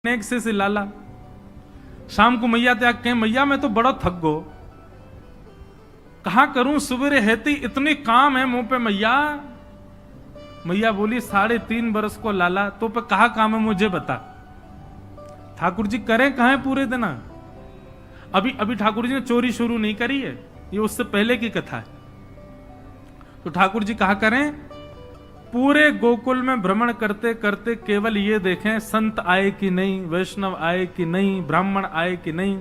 नेक से लाला। शाम को मैया त्याग कहें मैया मैं तो बड़ा थक गो, कहा करूं सुबह हेती इतने काम है मुंह पे मैया। मैया बोली 3.5 बरस को लाला तो पे कहा काम है मुझे बता। ठाकुर जी करें कहा है पूरे दिन? अभी ठाकुर जी ने चोरी शुरू नहीं करी है, ये उससे पहले की कथा है। तो ठाकुर जी कहा करें पूरे गोकुल में भ्रमण करते करते केवल ये देखें संत आए कि नहीं, वैष्णव आए कि नहीं, ब्राह्मण आए कि नहीं।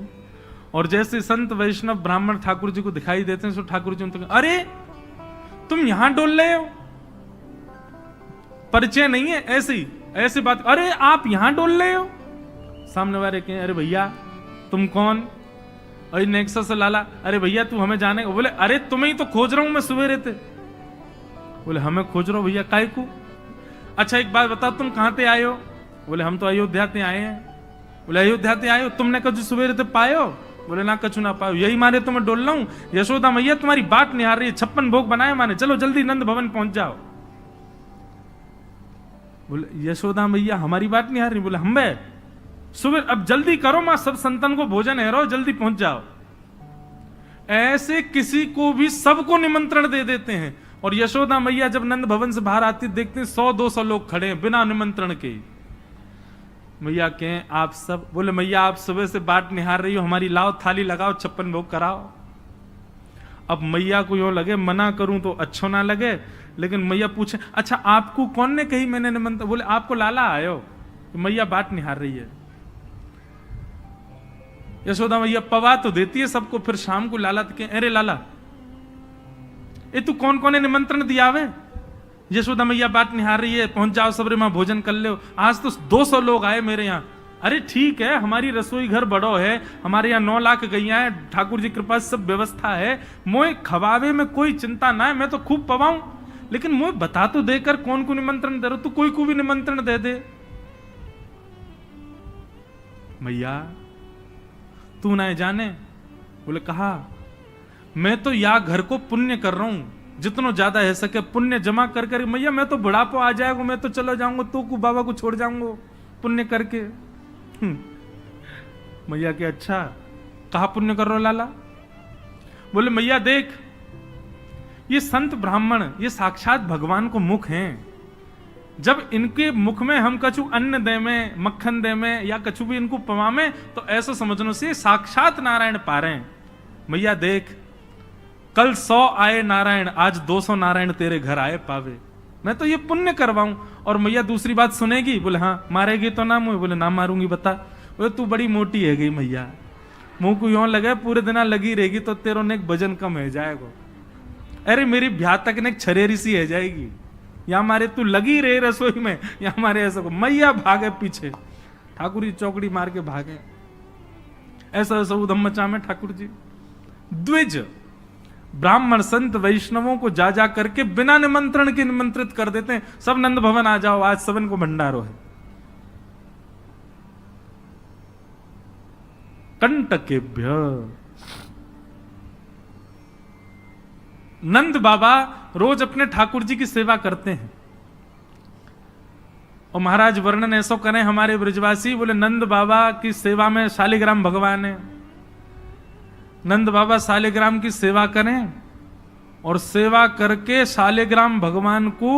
और जैसे संत वैष्णव ब्राह्मण ठाकुर जी को दिखाई देते हैं तो ठाकुर जी उनको अरे तुम यहां डोल रहे हो, परिचय नहीं है ऐसी बात, अरे आप यहां डोल रहे हो। सामने वाले कहें अरे भैया तुम कौन? अरे नेक्सस लाला। अरे भैया तू हमें जाने? बोले अरे तुम्हें ही तो खोज रहा हूं मैं सुबह रहते। बोले हमें खोज रहे हो भैया काय को? अच्छा एक बात बताओ तुम कहां से आए हो? बोले हम तो अयोध्या से आए हैं। बोले अयोध्या से आए हो, तुमने कछु सुबह रहते पाए हो? बोले ना कछु ना पायो, यही मारे तो मैं डोल रहा हूं। यशोदा मैया तुम्हारी बात निहार रही है, 56 भोग बनाए माने, चलो जल्दी नंद भवन पहुंच जाओ। बोले यशोदा मैया हमारी बात निहार रही? बोले हम बे सुबह अब जल्दी करो मां, सब संतन को भोजन है, जल्दी पहुंच जाओ। ऐसे किसी को भी सबको निमंत्रण दे देते हैं। और यशोदा मैया जब नंद भवन से बाहर आती देखते हैं 100-200 लोग खड़े हैं बिना निमंत्रण के। मैया कहें आप सब? बोले मैया आप सुबह से बाट निहार रही हो हमारी, लाओ थाली लगाओ 56 भोग कराओ। अब मैया को यूं लगे मना करूं तो अच्छा ना लगे, लेकिन मैया पूछे अच्छा आपको कौन ने कही मैंने निमंत्रण? बोले आपको लाला आयो। मैया बाट निहार रही है। यशोदा मैया पवा तो देती है सबको, फिर शाम को लाला के अरे लाला ये तू कौन कौन ने निमंत्रण दिया वे? यशोदा मैया बात निहार रही है, पहुंच जाओ सबरे मां भोजन कर लो। आज तो 200 लोग आए मेरे यहाँ। अरे ठीक है हमारी रसोई घर बड़ो है, हमारे यहाँ 9 लाख गैया है, ठाकुर जी कृपा सब व्यवस्था है, मोए खवावे में कोई चिंता ना है, मैं तो खूब पवाऊं, लेकिन मोए बता तो देकर कौन को निमंत्रण दे रहे? तू कोई को भी निमंत्रण दे दे। मैया तू ना जाने? बोले कहा मैं तो या घर को पुण्य कर रहा हूं, जितना ज्यादा है सके पुण्य जमा कर कर। मैया मैं तो बुढ़ापा आ जाएगा, मैं तो चला जाऊंगा, तो को बाबा को छोड़ जाऊंगा पुण्य करके। मैया के अच्छा कहा पुण्य कर रहे हो लाला? बोले मैया देख ये संत ब्राह्मण ये साक्षात भगवान को मुख हैं, जब इनके मुख में हम कछु अन्न दे में, मक्खन दे में या कछु भी इनको पवामे तो ऐसा समझने से साक्षात नारायण पा रहे हैं। मैया देख कल 100 आए नारायण, आज 200 नारायण तेरे घर आए पावे, मैं तो ये पुण्य करवाऊं। और मैया दूसरी बात सुनेगी? बोले हाँ मारेगी तो ना मुझे? बोले ना मारूंगी बता। बोले तू बड़ी मोटी है गई मैया, मुंह को यूं लगे पूरे दिन लगी रहेगी तो तेरो ने वजन कम है जाएगा। अरे मेरी ब्याह तक ने छरेरी सी है जाएगी, या मारे तू लगी रहे रसोई में या हमारे ऐसा को। मैया भागे पीछे, ठाकुर जी चौकड़ी मार के भागे। ऐसा ऐसा उधम मचा में ठाकुर जी द्विज ब्राह्मण संत वैष्णवों को जा जा करके बिना निमंत्रण के निमंत्रित कर देते हैं। सब नंद भवन आ जाओ, आज सबन को भंडारो है। कंटकेभ्य नंद बाबा रोज अपने ठाकुर जी की सेवा करते हैं। और महाराज वर्णन ऐसा करें हमारे ब्रजवासी, बोले नंद बाबा की सेवा में शालिग्राम भगवान है। नंद बाबा शालिग्राम की सेवा करें और सेवा करके शालिग्राम भगवान को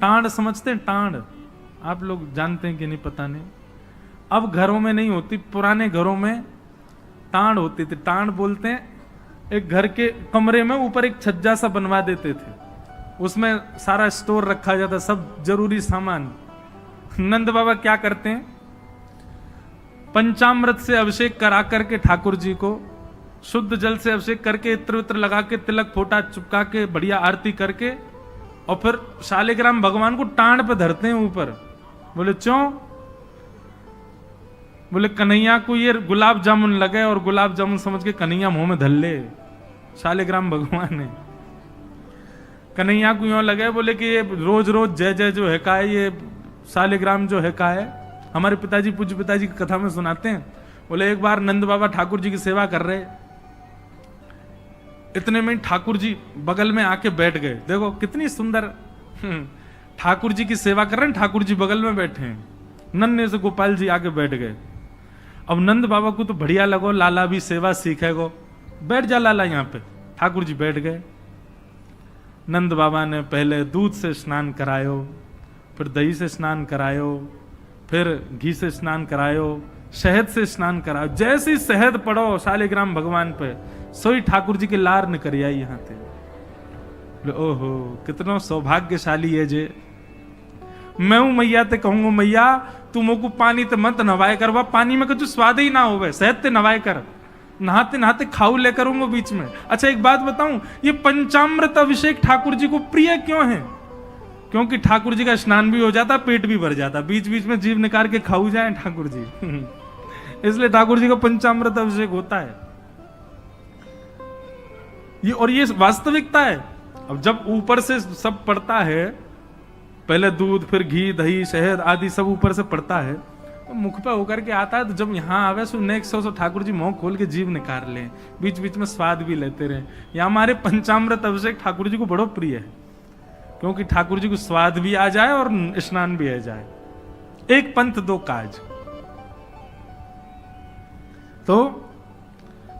टांड समझते हैं। टांड आप लोग जानते हैं कि नहीं पता नहीं, अब घरों में नहीं होती, पुराने घरों में टांड होती थी। टांड बोलते हैं एक घर के कमरे में ऊपर एक छज्जा सा बनवा देते थे, उसमें सारा स्टोर रखा जाता, सब जरूरी सामान। नंद बाबा क्या करते हैं, पंचामृत से अभिषेक करा करके ठाकुर जी को शुद्ध जल से अभिषेक करके इत्र वित्र लगा के तिलक फोटा चुपका के बढ़िया आरती करके और फिर शालिग्राम भगवान को टांड पे धरते हैं ऊपर। बोले क्यों? बोले कन्हैया को ये गुलाब जामुन लगे और गुलाब जामुन समझ के कन्हैया मुंह में धर ले। शालिग्राम भगवान ने कन्हैया को यूं लगे बोले कि ये रोज रोज जय जय जो है का है, ये शालिग्राम जो है का है। हमारे पिताजी पूज्य पिताजी की कथा में सुनाते हैं, बोले एक बार नंद बाबा ठाकुर जी की सेवा कर रहे, इतने में ठाकुर जी बगल में आके बैठ गए। देखो कितनी सुंदर ठाकुर जी की सेवा कर रहे हैं, ठाकुर जी बगल में बैठे हैं। नन्हे से गोपाल जी आके बैठ गए। अब नंद बाबा को तो बढ़िया लगो, लाला भी सेवा सीखेगो, बैठ जा लाला यहाँ पे। ठाकुर जी बैठ गए। नंद बाबा ने पहले दूध से स्नान करायो, फिर दही से स्नान करायो, फिर घी से स्नान करायो, शहद से स्नान करायो। जैसे ही शहद पड़ो शालिग्राम भगवान पे, सोई ठाकुर जी के लार निकल आई यहाँ थे। ओहो कितना सौभाग्यशाली है जे। मैं हूं मैया ते कहूंगा, मैया तू मोको पानी ते मत नवाए करवा, पानी में कुछ स्वाद ही ना होवे, शहद ते नवाए कर, नहाते नहाते खाऊ ले करूंगा बीच में। अच्छा एक बात बताऊं, ये पंचामृत अभिषेक ठाकुर जी को प्रिय क्यों है? क्योंकि ठाकुर जी का स्नान भी हो जाता, पेट भी भर जाता, बीच बीच में जीभ निकाल के खाऊ जाए ठाकुर जी इसलिए ठाकुर जी का पंचामृत अभिषेक होता है ये, और ये वास्तविकता है। अब जब ऊपर से सब पड़ता है, पहले दूध फिर घी दही शहद आदि सब ऊपर से पड़ता है, तो मुख पे होकर के आता है, तो जब यहाँ आवे so next so Thakur ji मुंह खोल के जीभ निकाल ले, बीच बीच में स्वाद भी लेते रहे। या हमारे पंचामृत अभिषेक ठाकुर जी को बड़ो प्रिय है, क्योंकि ठाकुर जी को स्वाद भी आ जाए और स्नान भी आ जाए। एक पंथ दो काज। तो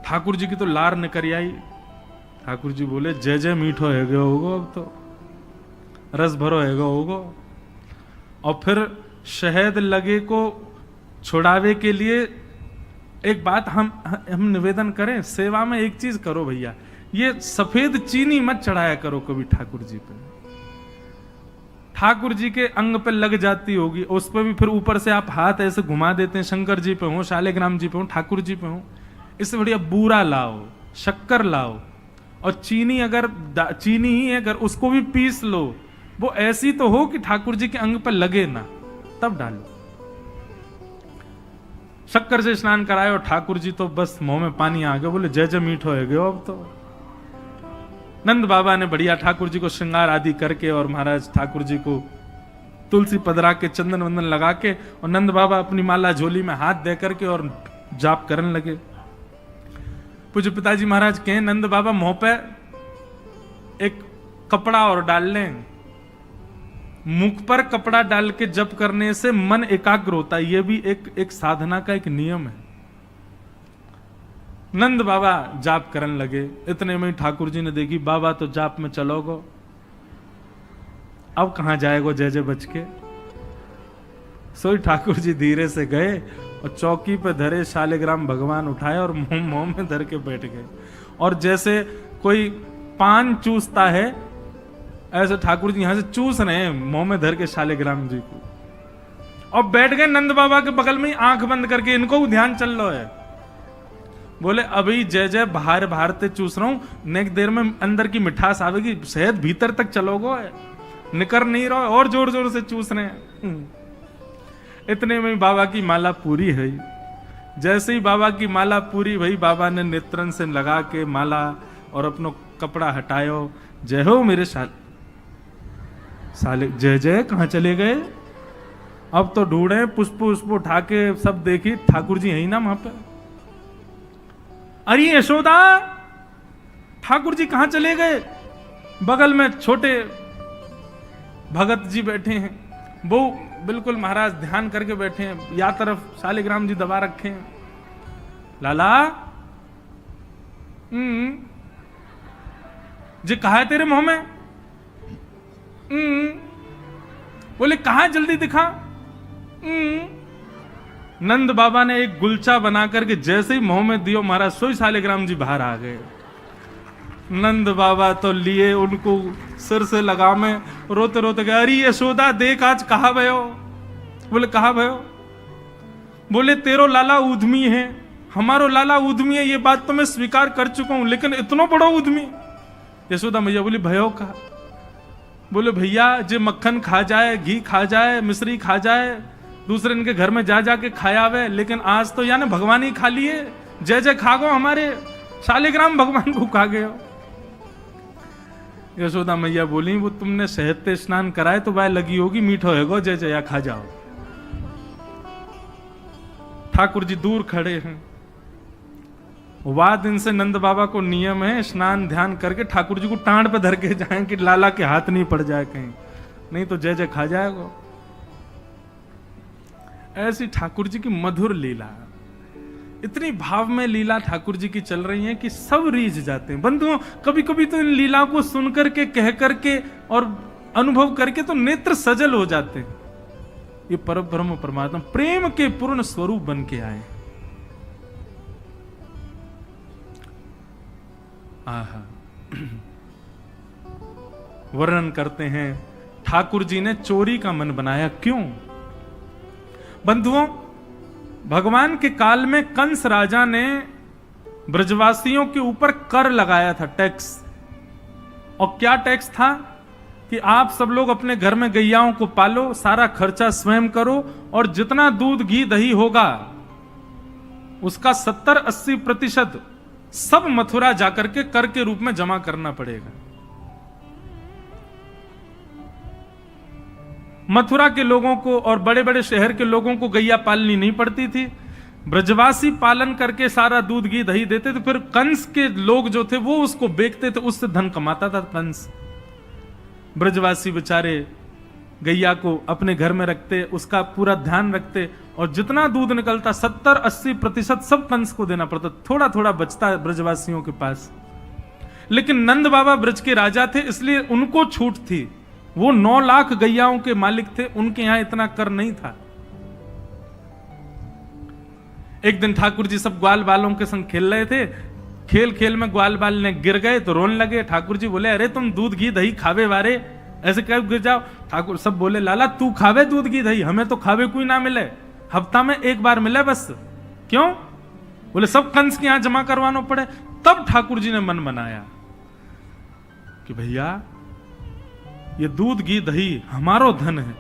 ठाकुर जी की तो लार निकल आई। ठाकुर जी बोले जय जय मीठो है गयो होगो, अब तो रस भरो है गयो होगो। और फिर शहद लगे को छुड़ावे के लिए एक बात हम निवेदन करें, सेवा में एक चीज करो भैया, ये सफेद चीनी मत चढ़ाया करो कभी ठाकुर जी पे। ठाकुर जी के अंग पे लग जाती होगी, उस पर भी फिर ऊपर से आप हाथ ऐसे घुमा देते हैं, शंकर जी पे हो, शालिग्राम जी पे हो, ठाकुर जी पे हो। इससे बढ़िया बूरा लाओ, शक्कर लाओ, और चीनी अगर चीनी ही अगर उसको भी पीस लो, वो ऐसी तो हो कि ठाकुर जी के अंग पर लगे ना, तब डालो। शक्कर से स्नान कराए, ठाकुर जी तो बस मुंह में पानी आ गया, बोले जय जय मीठो है गयो अब तो। नंद बाबा ने बढ़िया ठाकुर जी को श्रृंगार आदि करके, और महाराज ठाकुर जी को तुलसी पधरा के चंदन वंदन लगा के, और नंद बाबा अपनी माला झोली में हाथ दे करके और जाप करने लगे। पूज्य पिताजी महाराज कहे नंद बाबा मुंह पे एक कपड़ा और डाल लें, मुख पर कपड़ा डाल के जप करने से मन एकाग्र होता है, यह भी एक साधना का एक नियम है। नंद बाबा जाप करने लगे। इतने में ठाकुर जी ने देखी बाबा तो जाप में चलोगो, अब कहां जाएगो जय जय बच के। सोई ठाकुर जी धीरे से गए और चौकी पे धरे शालिग्राम भगवान उठाए और मुंह में धर के बैठ गए, और जैसे कोई पान चूसता है ऐसे ठाकुर जी यहां से चूस रहे हैं मुंह में धर के शालिग्राम जी को, और बैठ गए नंद बाबा के बगल में आंख बंद करके। इनको ध्यान चल रहा है, बोले अभी जय जय बाहर बाहर ते चूस रहा हूं, नेक देर में अंदर की मिठास आवेगी, शहद भीतर तक चलोगो, निकर नहीं रहो, और जोर जोर से चूस रहे हैं। इतने में बाबा की माला पूरी है। जैसे ही बाबा की माला पूरी भई, बाबा ने नेत्रन से लगा के माला और अपनो कपड़ा हटायो। जय हो मेरे साले जय जय कहां चले गए? अब तो ढूंढे, पुष्प उष्प उठा के सब देखी, ठाकुर जी यही ना वहां पे। अरे यशोदा, ठाकुर जी कहां चले गए? बगल में छोटे भगत जी बैठे हैं, वो बिल्कुल महाराज ध्यान करके बैठे हैं, या तरफ शालिग्राम जी दबा रखे हैं। लाला जी कहा है तेरे मुंह में? बोले कहा जल्दी दिखा। नंद बाबा ने एक गुलचा बना करके जैसे ही मुंह में दियो, महाराज सोई शालिग्राम जी बाहर आ गए। नंद बाबा तो लिए उनको सिर से लगा में, रोते रोते गए, अरे यशोदा देख आज कहा भयो? बोले कहा भयो? बोले तेरो लाला उद्यमी है, हमारो लाला उद्यमी है, ये बात तो मैं स्वीकार कर चुका हूं, लेकिन इतना बड़ा उद्यमी। यशोदा मैया बोली भयो का? बोले भैया जे मक्खन खा जाए, घी खा जाए, मिश्री खा जाए, दूसरे इनके घर में जा जाके खाया वे, लेकिन आज तो यानी भगवान ही खा लिए, जय जय खा गो, हमारे शालिग्राम भगवान को खा गए हो। यशोदा मैया बोली वो तुमने शहद से स्नान कराए तो वह लगी होगी, मीठो है गो, जय जय खा जाओ। ठाकुर जी दूर खड़े हैं। वाह दिन से नंद बाबा को नियम है स्नान ध्यान करके ठाकुर जी को टांड पे धर के जाएं कि लाला के हाथ नहीं पड़ जाए कहीं, नहीं तो जय जय खा जाएगा। ऐसी ठाकुर जी की मधुर लीला, इतनी भाव में लीला ठाकुर जी की चल रही है कि सब रीझ जाते हैं। बंधुओं, कभी कभी तो इन लीला को सुन करके, कह करके और अनुभव करके तो नेत्र सजल हो जाते हैं। ये परब्रह्म परमात्मा प्रेम के पूर्ण स्वरूप बन के आए। आहा, वर्णन करते हैं ठाकुर जी ने चोरी का मन बनाया। क्यों? बंधुओं, भगवान के काल में कंस राजा ने ब्रजवासियों के ऊपर कर लगाया था, टैक्स। और क्या टैक्स था कि आप सब लोग अपने घर में गैयाओं को पालो, सारा खर्चा स्वयं करो, और जितना दूध घी दही होगा उसका 70-80% सब मथुरा जाकर के कर के रूप में जमा करना पड़ेगा। मथुरा के लोगों को और बड़े बड़े शहर के लोगों को गैया पालनी नहीं पड़ती थी, ब्रजवासी पालन करके सारा दूध घी दही देते थे। फिर कंस के लोग जो थे वो उसको बेचते थे, उससे धन कमाता था कंस। ब्रजवासी बेचारे गैया को अपने घर में रखते, उसका पूरा ध्यान रखते, और जितना दूध निकलता 70-80% सब कंस को देना पड़ता। थोड़ा थोड़ा बचता ब्रजवासियों के पास। लेकिन नंद बाबा ब्रज के राजा थे, इसलिए उनको छूट थी। वो 9 लाख गैयाओं के मालिक थे, उनके यहां इतना कर नहीं था। एक दिन ठाकुर जी सब ग्वाल बालों के संग खेल रहे थे। खेल खेल में ग्वाल बाल ने गिर गए तो रोने लगे। ठाकुर जी बोले, अरे तुम दूध घी दही खावे वारे, ऐसे कब गिर जाओ? ठाकुर सब बोले, लाला तू खावे दूध घी दही, हमें तो खावे कोई ना मिले, हफ्ता में एक बार मिले बस। क्यों? बोले सब कंस के यहां जमा करवाना पड़े। तब ठाकुर जी ने मन बनाया कि भैया ये दूध घी दही हमारो धन है,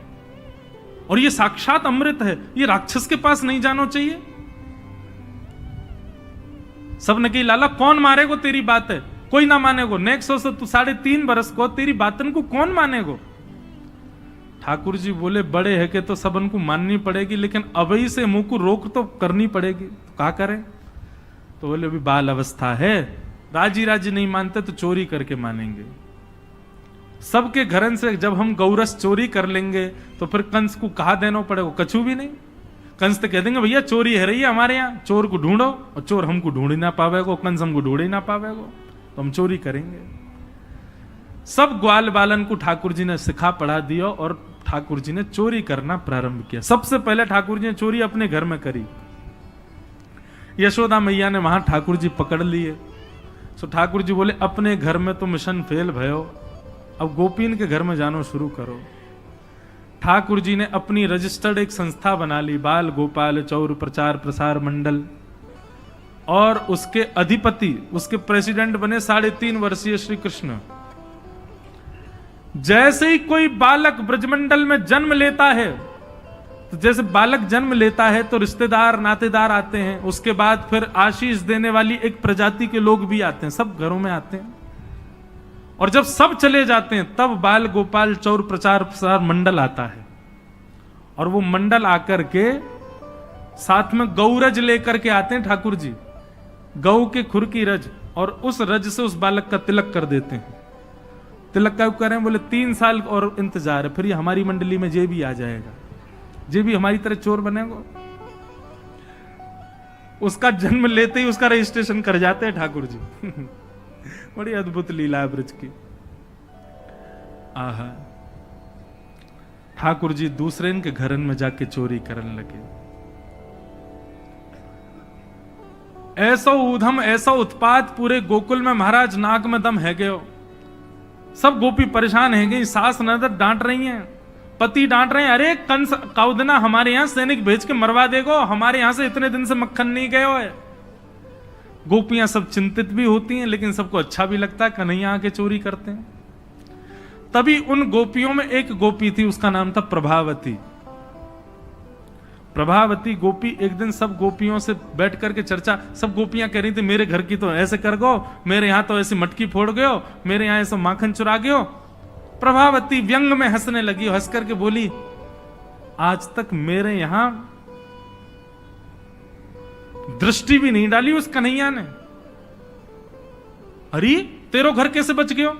और ये साक्षात अमृत है, ये राक्षस के पास नहीं जाना चाहिए। सबने कही, लाला कौन मारेगो तेरी बात है? कोई ना मानेगो। नेक्स्ट से तू 3.5 बरस को तेरी बातन को कौन मानेगो? ठाकुर जी बोले, बड़े है के तो सबन को माननी पड़ेगी, लेकिन अभी से मुंह को रोक तो करनी पड़ेगी। तो क्या करें? तो बोले अभी बाल अवस्था है, राजी राजी नहीं मानते तो चोरी करके मानेंगे। सबके घरन से जब हम गौरस चोरी कर लेंगे तो फिर कंस को कहा देना पड़ेगा? कछु भी नहीं। कंस तो कह देंगे भैया चोरी है रही है हमारे यहाँ, चोर को ढूंढो, और चोर हमको ढूंढ ही ना पावेगो, कंस हमको ढूंढ ही ना पावेगो, तो हम चोरी करेंगे। सब ग्वाल बालन को ठाकुर जी ने सिखा पढ़ा दिया और ठाकुर जी ने चोरी करना प्रारंभ किया। सबसे पहले ठाकुर जी ने चोरी अपने घर में करी। यशोदा मैया ने वहां ठाकुर जी पकड़ लिए। सो ठाकुर जी बोले, अपने घर में तो मिशन फेल भयो, अब गोपीन के घर में जानो शुरू करो। ठाकुर जी ने अपनी रजिस्टर्ड एक संस्था बना ली, बाल गोपाल चौर प्रचार प्रसार मंडल, और उसके अधिपति, उसके प्रेसिडेंट बने 3.5 वर्षीय श्री कृष्ण। जैसे ही कोई बालक ब्रजमंडल में जन्म लेता है, तो जैसे बालक जन्म लेता है तो रिश्तेदार नातेदार आते हैं, उसके बाद फिर आशीष देने वाली एक प्रजाति के लोग भी आते हैं, सब घरों में आते हैं। और जब सब चले जाते हैं तब बाल गोपाल चौर प्रचार प्रसार मंडल आता है, और वो मंडल आकर के साथ में गौरज लेकर के आते हैं ठाकुर जी, गौ के खुर की रज, और उस रज से उस बालक का तिलक कर देते हैं। तिलक का करें? बोले 3 साल और इंतजार है, फिर ये हमारी मंडली में जे भी आ जाएगा, जे भी हमारी तरह चोर बनेगा। उसका जन्म लेते ही उसका रजिस्ट्रेशन कर जाते हैं ठाकुर जी। बड़ी अद्भुत लीला है ब्रज की। आहा, ठाकुर जी दूसरे इनके घरन में जाके चोरी करने लगे। ऐसा ऊधम, ऐसा उत्पात पूरे गोकुल में, महाराज नाक में दम है गयो। सब गोपी परेशान है गई, सास ननद डांट रही हैं, पति डांट रहे हैं, अरे कंस काउदना हमारे यहां सैनिक भेज के मरवा देगो, हमारे यहां से इतने दिन से मक्खन नहीं गयो है। गोपियां सब चिंतित भी होती हैं, लेकिन सबको अच्छा भी लगता है, कन्हैया आके चोरी करते हैं। तभी उन गोपियों में एक गोपी थी, उसका नाम था प्रभावती। प्रभावती गोपी एक दिन सब गोपियों से बैठ करके चर्चा, सब गोपियां कह रही थी, मेरे घर की तो ऐसे कर गो, मेरे यहां तो ऐसी मटकी फोड़ गयो, मेरे यहां ऐसा माखन चुरा गयो। प्रभावती व्यंग में हंसने लगी, हंस करके बोली, आज तक मेरे यहां दृष्टि भी नहीं डाली उस कन्हैया ने। अरे तेरो घर कैसे बच गयो?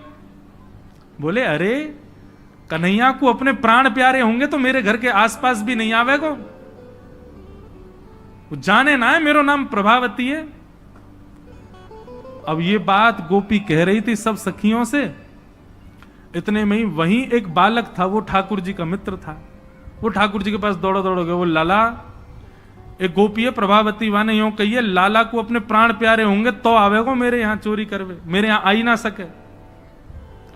बोले, अरे कन्हैया को अपने प्राण प्यारे होंगे तो मेरे घर के आसपास भी नहीं आवेगो। वो जाने ना है मेरो नाम प्रभावती है। अब ये बात गोपी कह रही थी सब सखियों से। इतने में ही वहीं एक बालक था, वो ठाकुर जी का मित्र था। वो ठाकुर जी के पास दौड़ो दौड़ो गए, वो लाला एक गोपी है प्रभावती वाने यूं कहिए, लाला को अपने प्राण प्यारे होंगे तो आवेगो मेरे यहां चोरी करवे, मेरे यहां आई ना सके,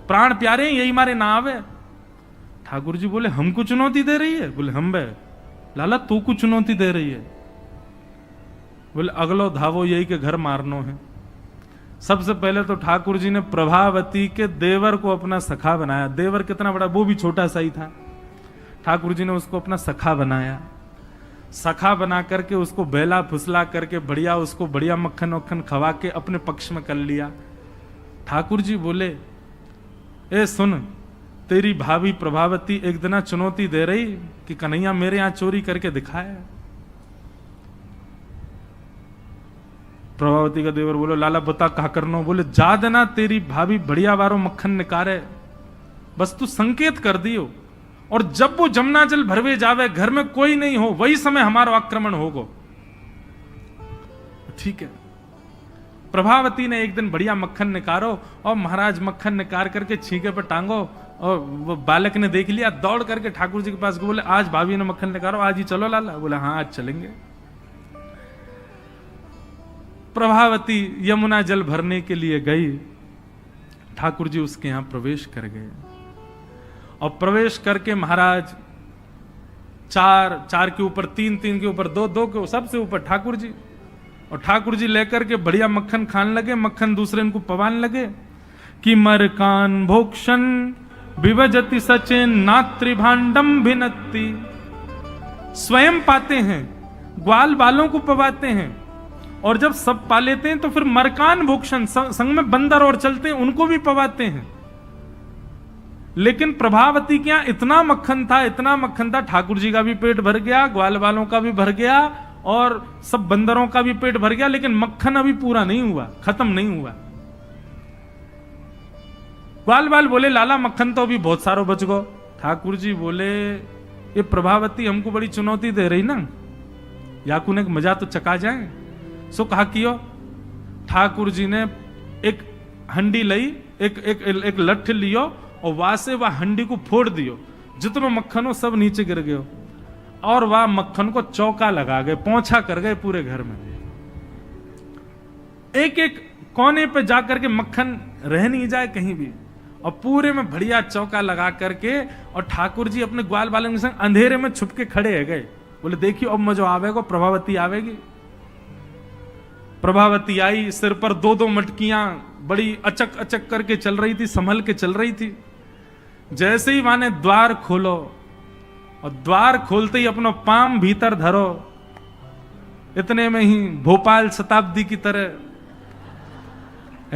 प्राण प्यारे यही मारे ना आवे। ठाकुर जी बोले हमको चुनौती दे रही है? बोले हम बे लाला तू को चुनौती दे रही है? बोले अगलो धावो यही के घर मारनो है। सबसे पहले तो ठाकुर जी ने प्रभावती के देवर को अपना सखा बनाया। देवर कितना बड़ा, वो भी छोटा सा ही था। ठाकुर जी ने उसको अपना सखा बनाया। सखा बना करके उसको बेला फुसला करके बढ़िया उसको बढ़िया मक्खन वक्खन खवा के अपने पक्ष में कर लिया। ठाकुर जी बोले ए सुन, तेरी भाभी प्रभावती एक दिन चुनौती दे रही कि कन्हैया मेरे यहां चोरी करके दिखाया। प्रभावती का देवर बोलो लाला बता कहा करनो? बोले जा देना तेरी भाभी बढ़िया वारो मक्खन निकारे, बस तू संकेत कर दियो, और जब वो जमुना जल भरवे जावे घर में कोई नहीं हो वही समय हमारा आक्रमण होगो। ठीक है। प्रभावती ने एक दिन बढ़िया मक्खन निकारो और महाराज मक्खन निकाल करके छींके पे टांगो, और वो बालक ने देख लिया, दौड़ करके ठाकुर जी के पास बोले आज भाभी ने मक्खन निकालो, आज ही चलो लाला। बोला हाँ आज चलेंगे। प्रभावती यमुना जल भरने के लिए गई। ठाकुर जी उसके यहां प्रवेश कर गए, और प्रवेश करके महाराज चार के ऊपर तीन के ऊपर दो के सबसे ऊपर ठाकुर जी, और ठाकुर जी लेकर के बढ़िया मक्खन खाने लगे। मक्खन दूसरे इनको पवान लगे कि मरकान भोक्षण विभजति सचेन नात्रिभांडम भिनत्ति। स्वयं पाते हैं, ग्वाल बालों को पवाते हैं, और जब सब पा लेते हैं तो फिर मरकान भोक्षण संग में बंदर और चलते हैं उनको भी पवाते हैं। लेकिन प्रभावती के यहां इतना मक्खन था, ठाकुर जी का भी पेट भर गया, ग्वाल वालों का भी भर गया, और सब बंदरों का भी पेट भर गया, लेकिन मक्खन अभी पूरा नहीं हुआ, खत्म नहीं हुआ। ग्वाल बाल बोले लाला मक्खन तो अभी बहुत सारो बच गो। ठाकुर जी बोले ये प्रभावती हमको बड़ी चुनौती दे रही ना, याकू ने मजा तो चका जाए। सो कहा कियो। ठाकुर जी ने एक हंडी लई, एक लठ लियो, और वहां से वह हंडी को फोड़ दियो, जितनो मक्खन हो सब नीचे गिर गयो, और वह मक्खन को चौका लगा गए, पोंछा कर गए पूरे घर में। एक एक कोने पे जाकर के मक्खन रह नहीं जाए कहीं भी, और पूरे में बढ़िया चौका लगा करके, और ठाकुर जी अपने ग्वाल बालों के संग अंधेरे में छुप के खड़े है गए। बोले देखियो अब मजो आवेगा, प्रभावती आवेगी। प्रभावती आई, सिर पर दो मटकियां बड़ी अचक अचक करके चल रही थी, संभल के चल रही थी। जैसे ही माने द्वार खोलो, और द्वार खोलते ही अपना पाम भीतर धरो, इतने में ही भोपाल शताब्दी की तरह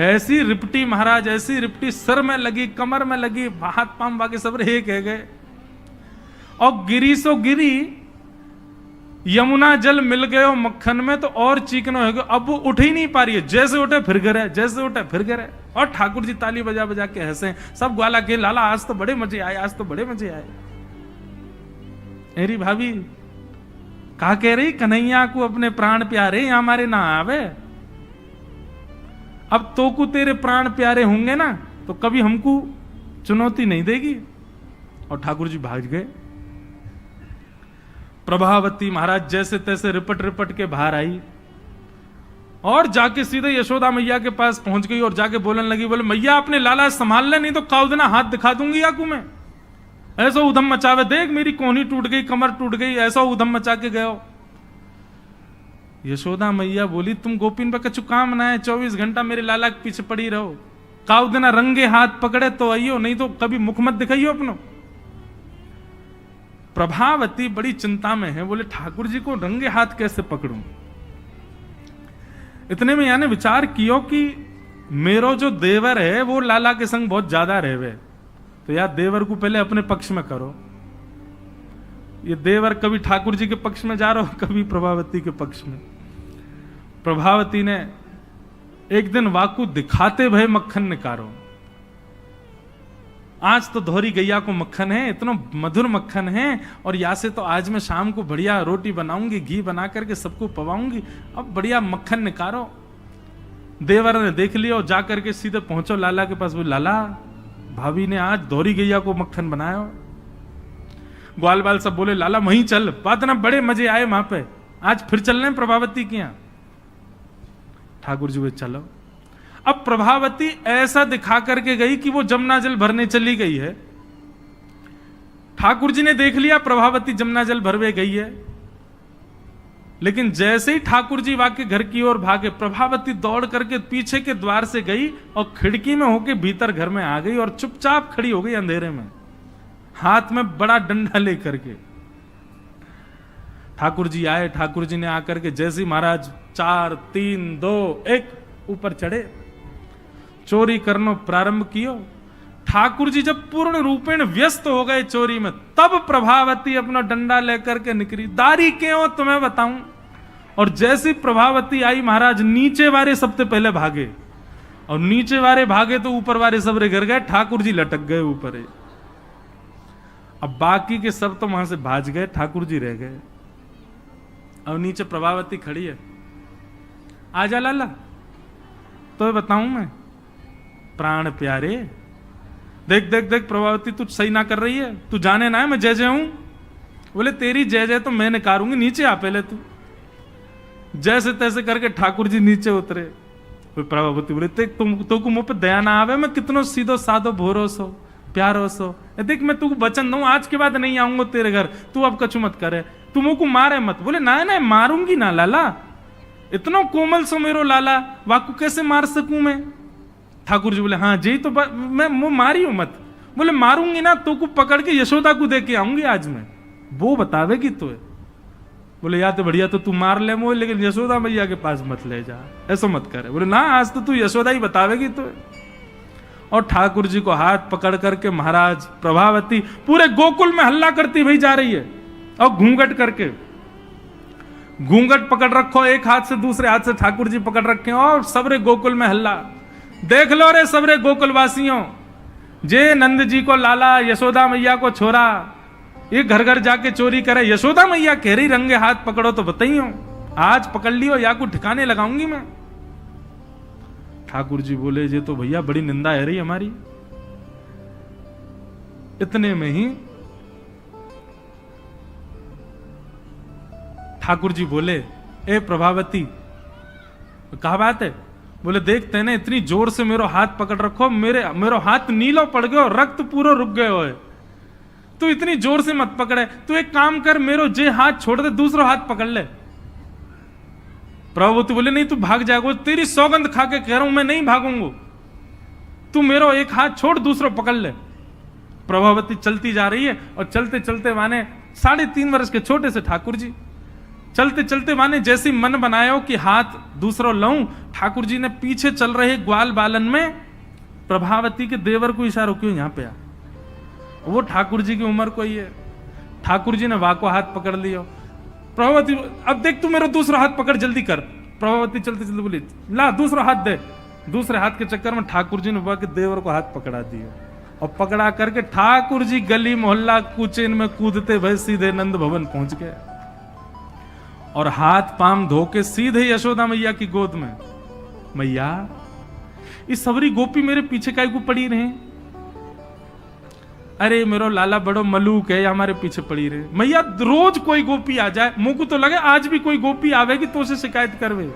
ऐसी रिपटी महाराज, ऐसी रिपटी सिर में लगी, कमर में लगी, हाथ पाम बाकी सब रह गए, और गिरी सो गिरी। यमुना जल मिल गयो मक्खन में तो और चीकनो हो गयो। अब वो उठ ही नहीं पा रही है, जैसे उठे फिर गिरे, जैसे उठे फिर गिरे। और ठाकुर जी ताली बजा बजा के हंसे, सब ग्वाला के लाला आज तो बड़े मजे आए, आज तो बड़े मजे आए। मेरी भाभी कहा कह रही कन्हैया को अपने प्राण प्यारे हमारे ना आवे। अब तो को तेरे प्राण प्यारे होंगे ना तो कभी हमको चुनौती नहीं देगी। और ठाकुर जी भाग गए। प्रभावती महाराज जैसे तैसे रिपट रिपट के बाहर आई, और जाके सीधे यशोदा मैया के पास पहुंच गई, और जाके बोलने लगी, बोले मैया अपने लाला संभाल ले, नहीं तो काउदना हाथ दिखा दूंगी याकू में। ऐसा उधम मचावे, देख मेरी कोहनी टूट गई, कमर टूट गई, ऐसा उधम मचा के गयो। यशोदा मैया बोली तुम गोपीन पे कछु काम ना है, 24 घंटा मेरे लाला के पीछे पड़ी रहो, काउदना रंगे हाथ पकड़े तो आइयो, नहीं तो कभी मुख मत दिखाइयो अपनो। प्रभावती बड़ी चिंता में है, बोले ठाकुर जी को रंगे हाथ कैसे पकड़ूं। इतने में यानी विचार कियो कि मेरो जो देवर है वो लाला के संग बहुत ज्यादा रहवे, तो यार देवर को पहले अपने पक्ष में करो। ये देवर कभी ठाकुर जी के पक्ष में जा रहा हो, कभी प्रभावती के पक्ष में। प्रभावती ने एक दिन वाकू दिखाते भय मक्खन निकारो, आज तो धोरी गैया को मक्खन है, इतना मधुर मक्खन है, और यहाँ से तो आज मैं शाम को बढ़िया रोटी बनाऊंगी, घी बना करके सबको पवाऊंगी, अब बढ़िया मक्खन निकालो। देवर ने देख लिया और जा करके सीधे पहुंचो लाला के पास। वो लाला, भाभी ने आज धोरी गैया को मक्खन बनाया। ग्वाल बाल सब बोले लाला वहीं चल, बात ना बड़े मजे आए वहां पे, आज फिर चल रहे प्रभावती के यहां। ठाकुर जी बोले चलो। अब प्रभावती ऐसा दिखा करके गई कि वो जमुना जल भरने चली गई है। ठाकुर जी ने देख लिया प्रभावती जमुना जल भरवे गई है, लेकिन जैसे ही ठाकुर जी वाके घर की ओर भागे, प्रभावती दौड़ करके पीछे के द्वार से गई और खिड़की में होके भीतर घर में आ गई और चुपचाप खड़ी हो गई अंधेरे में, हाथ में बड़ा डंडा लेकर के। ठाकुर जी आए, ठाकुर जी ने आकर के जैसे महाराज 4 3 2 1 ऊपर चढ़े, चोरी करना प्रारंभ कियो। ठाकुर जी जब पूर्ण रूपेण व्यस्त हो गए चोरी में, तब प्रभावती अपना डंडा लेकर के निकली। दारी क्यों तुम्हें बताऊं। और जैसी प्रभावती आई, महाराज नीचे वाले सबसे पहले भागे, और नीचे वाले भागे तो ऊपर वाले सबरे गिर गए, ठाकुर जी लटक गए ऊपर। अब बाकी के सब तो वहां से भाज गए, ठाकुर जी रह गए। अब नीचे प्रभावती खड़ी है, आजा लाला, तो बताऊं मैं प्राण प्यारे, देख देख देख प्रभावती तू सही ना कर रही है, तू जाने ना है मैं जय जय हूं। बोले तेरी जय जय तो मैं निकारूंगी, नीचे आ पहले तू। जैसे तैसे करके ठाकुर जी नीचे उतरे। प्रभावती बोले तुम तो को मुंह पे दया ना आवे, मैं कितनो सीधो साधो भोरो सो प्यारो सो, देख मैं तू वचन दूं आज के बाद नहीं आऊंगा तेरे घर, तू अब कछु मत करे, तू मुंह को मारे मत। बोले ना ना मारूंगी ना लाला, इतना कोमल सो मेरो लाला, वाकू कैसे मार सकूं मैं। ठाकुर जी बोले हाँ जी तो मैं मुंह मारी हूं मत। बोले मारूंगी ना तो को पकड़ के यशोदा को दे के आऊंगी आज मैं, वो बतावेगी तो। बोले या तो बढ़िया तो तू मार ले मुझे, लेकिन यशोदा मैया के पास मत ले जा, ऐसा मत करे। बोले ना आज तो तू यशोदा ही बतावेगी तो। और ठाकुर जी को हाथ पकड़ करके महाराज प्रभावती पूरे गोकुल में हल्ला करती भाई जा रही है, और घूंघट करके, घूंघट पकड़ रखो एक हाथ से, दूसरे हाथ से ठाकुर जी पकड़ रखे, और सबरे गोकुल में हल्ला। देख लो रे सबरे गोकुल वासियों, जे नंद जी को लाला, यशोदा मैया को छोरा, ये घर घर जाके चोरी करे, यशोदा मैया कह रही रंगे हाथ पकड़ो तो बताइयो, आज पकड़ लियो या को ठिकाने लगाऊंगी मैं। ठाकुर जी बोले ये तो भैया बड़ी निंदा है रही हमारी। इतने में ही ठाकुर जी बोले ए प्रभावती, कहा बात है। बोले देखते ना इतनी जोर से मेरो हाथ पकड़ रखो, मेरो हाथ नीलो पड़ गयो, रक्त पूरा रुक गयो है, तू इतनी जोर से मत पकड़े, तू एक काम कर मेरो जे हाथ छोड़ दे, दूसरा हाथ पकड़ ले। प्रभावती बोले नहीं तू भाग जाएगा, तेरी सौगंध खा के कह रहा हूं मैं नहीं भागूंगा, तू मेरो एक हाथ छोड़ दूसरा पकड़ ले। प्रभावती चलती जा रही है, और चलते चलते माने 3.5 वर्ष के छोटे से ठाकुर जी चलते चलते माने जैसी मन बनायो कि हाथ दूसरा लाऊं, ठाकुर जी ने पीछे चल रहे ग्वाल बालन में प्रभावती के देवर को इशारा क्यों यहां पे आ, वो ठाकुर जी की उम्र को ही है। ठाकुर जी ने वाको हाथ पकड़ लिया। प्रभावती अब देख तू मेरा दूसरा हाथ पकड़ जल्दी कर। प्रभावती चलते चलते बोली ला दूसरा हाथ दे। दूसरे हाथ के चक्कर में ठाकुर जी ने वाके देवर को हाथ पकड़ा दिया, और पकड़ा करके ठाकुर जी गली मोहल्ला कुचेन में कूदते भय सीधे नंद भवन पहुंच गए, और हाथ पाम धो के सीधे यशोदा मैया की गोद में। मैया इस सबरी गोपी मेरे पीछे काहे को पड़ी रहे, अरे मेरो लाला बड़ो मलूक है, हमारे पीछे पड़ी रहे। मैया रोज कोई गोपी आ जाए, मुंह को तो लगे आज भी कोई गोपी आवेगी तो उसे शिकायत करवे।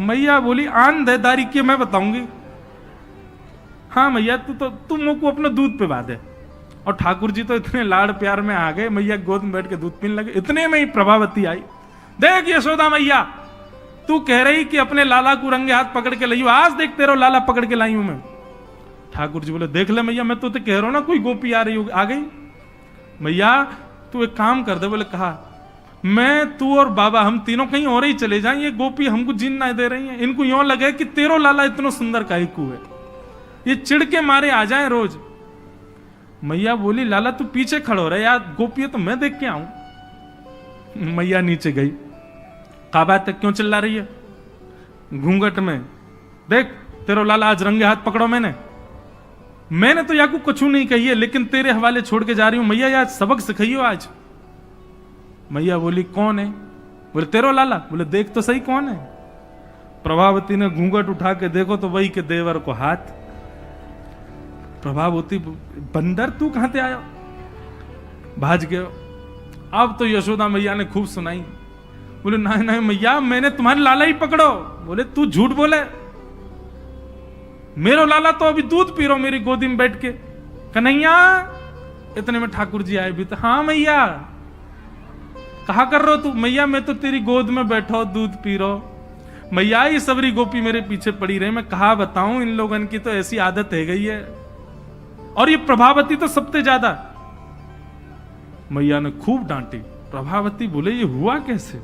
मैया बोली आन देदारी के मैं बताऊंगी। हाँ मैया तू मुंह को अपना दूध पे बांधे। और ठाकुर जी तो इतने लाड़ प्यार में आ गए, मैया गोद में बैठ के दूध पीने लगे। इतने में ही प्रभावती आई, देख यशोदा मैया तू कह रही कि अपने लाला को रंगे हाथ पकड़ के लाई, आज देख तेरा लाला पकड़ के लाई हूं मैं। ठाकुर जी बोले देख ले मैया मैं तो कह रहा हूं ना कोई गोपी आ रही हो, आ गई। मैया तू एक काम कर दे। बोले कहा मैं तू और बाबा हम तीनों कहीं और ही चले जाएं, ये गोपी हमको जीन ना दे रही हैं, इनको यूं लगे कि तेरो लाला इतना सुंदर काहिकू है, ये चिढ़ के मारे आ जाए रोज। मैया बोली लाला तू पीछे खड़ो रहे यार, गोपी तो मैं देख के आऊं। मैया नीचे गई, कहा बात है क्यों चिल्ला रही है घूंघट में, देख तेरो लाला आज रंगे हाथ पकड़ो मैंने। मैंने तो याकू कुछ नहीं कही है, लेकिन तेरे हवाले छोड़ के जा रही हूं। मैया यार सबक सिखाइयो आज। मैया बोली कौन है? बोले तेरो लाला। बोले देख तो सही कौन है। प्रभावती ने घूंघट उठा के देखो तो वही के देवर को हाथ। प्रभावती बंदर तू कहां से आयो? भाज गयो। अब तो यशोदा मैया ने खूब सुनाई। बोले नहीं नहीं मैया मैंने तुम्हारे लाला ही पकड़ो। बोले तू झूठ बोले, मेरो लाला तो अभी दूध पी रहा मेरी गोदी में बैठ के। कन्हैया। इतने में ठाकुर जी आए भी तो हाँ मैया कहा कर रहे हो तू? मैया मैं तो तेरी गोद में बैठो दूध पी रहा। मैया ये सबरी गोपी मेरे पीछे पड़ी रहे, मैं कहा बताऊं, इन लोगन की तो ऐसी आदत है गई है। और ये प्रभावती तो सबसे ज्यादा। मैया ने खूब डांटी। प्रभावती बोले ये हुआ कैसे?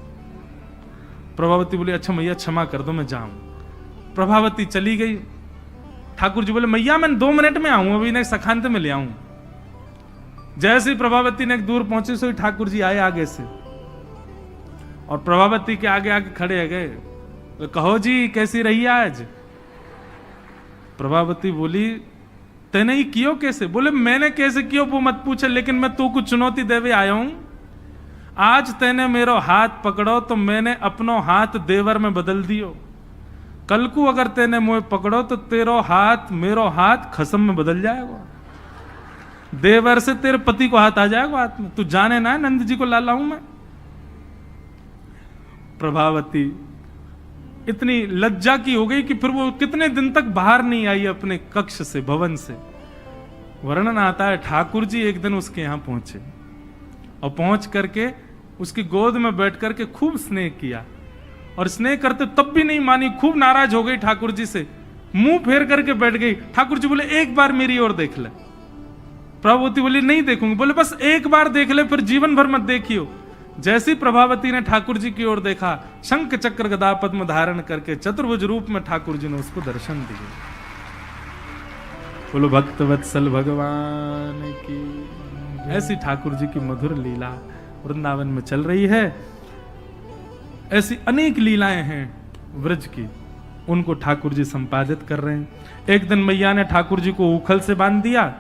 प्रभावती बोले अच्छा मैया क्षमा कर दो मैं जाऊं। प्रभावती चली गई। ठाकुर जी बोले मैया मैं 2 मिनट में आऊं, अभी सखांत में ले आऊं। जैसे ही प्रभावती ने दूर पहुंची सो ठाकुर जी आए आगे से और प्रभावती के आगे आगे खड़े गए। कहो जी कैसी रही आज? प्रभावती बोली तेने ही कियो कैसे? बोले मैंने कैसे कियो वो मत पूछे, लेकिन मैं तू को चुनौती देवे आया हूं। आज तेने मेरो हाथ पकड़ो तो मैंने अपनो हाथ देवर में बदल दियो। कल को अगर तेने मुझे पकड़ो तो तेरो हाथ मेरो हाथ खसम में बदल जाएगा। देवर से तेरे पति को हाथ आ जाएगा हाथ में। तू जाने ना नंद जी को लाला हूं मैं। प्रभावती इतनी लज्जा की हो गई कि फिर वो कितने दिन तक बाहर नहीं आई अपने कक्ष से, भवन से। वर्णन आता है ठाकुर जी एक दिन उसके यहां पहुंचे और पहुंच करके उसकी गोद में बैठ करके खूब स्नेह किया। और स्नेह करते तब भी नहीं मानी, खूब नाराज हो गई ठाकुर जी से, मुंह फेर करके बैठ गई। ठाकुर जी बोले एक बार मेरी ओर देख ले। प्रभावती बोली नहीं देखूंगी। बोले बस एक बार देख ले, फिर जीवन भर मत देखियो। जैसी प्रभावती ने ठाकुर जी की ओर देखा, शंख चक्र गदा पद्म धारण करके चतुर्भुज रूप में ठाकुर जी ने उसको दर्शन दिए। बोलो भक्त वत्सल भगवान की। ऐसी ठाकुर जी की मधुर लीला वृंदावन में चल रही है। ऐसी अनेक लीलाएं हैं व्रज की, उनको ठाकुर जी संपादित कर रहे हैं। एक दिन मैया ने ठाकुर जी को ऊखल से बांध दिया।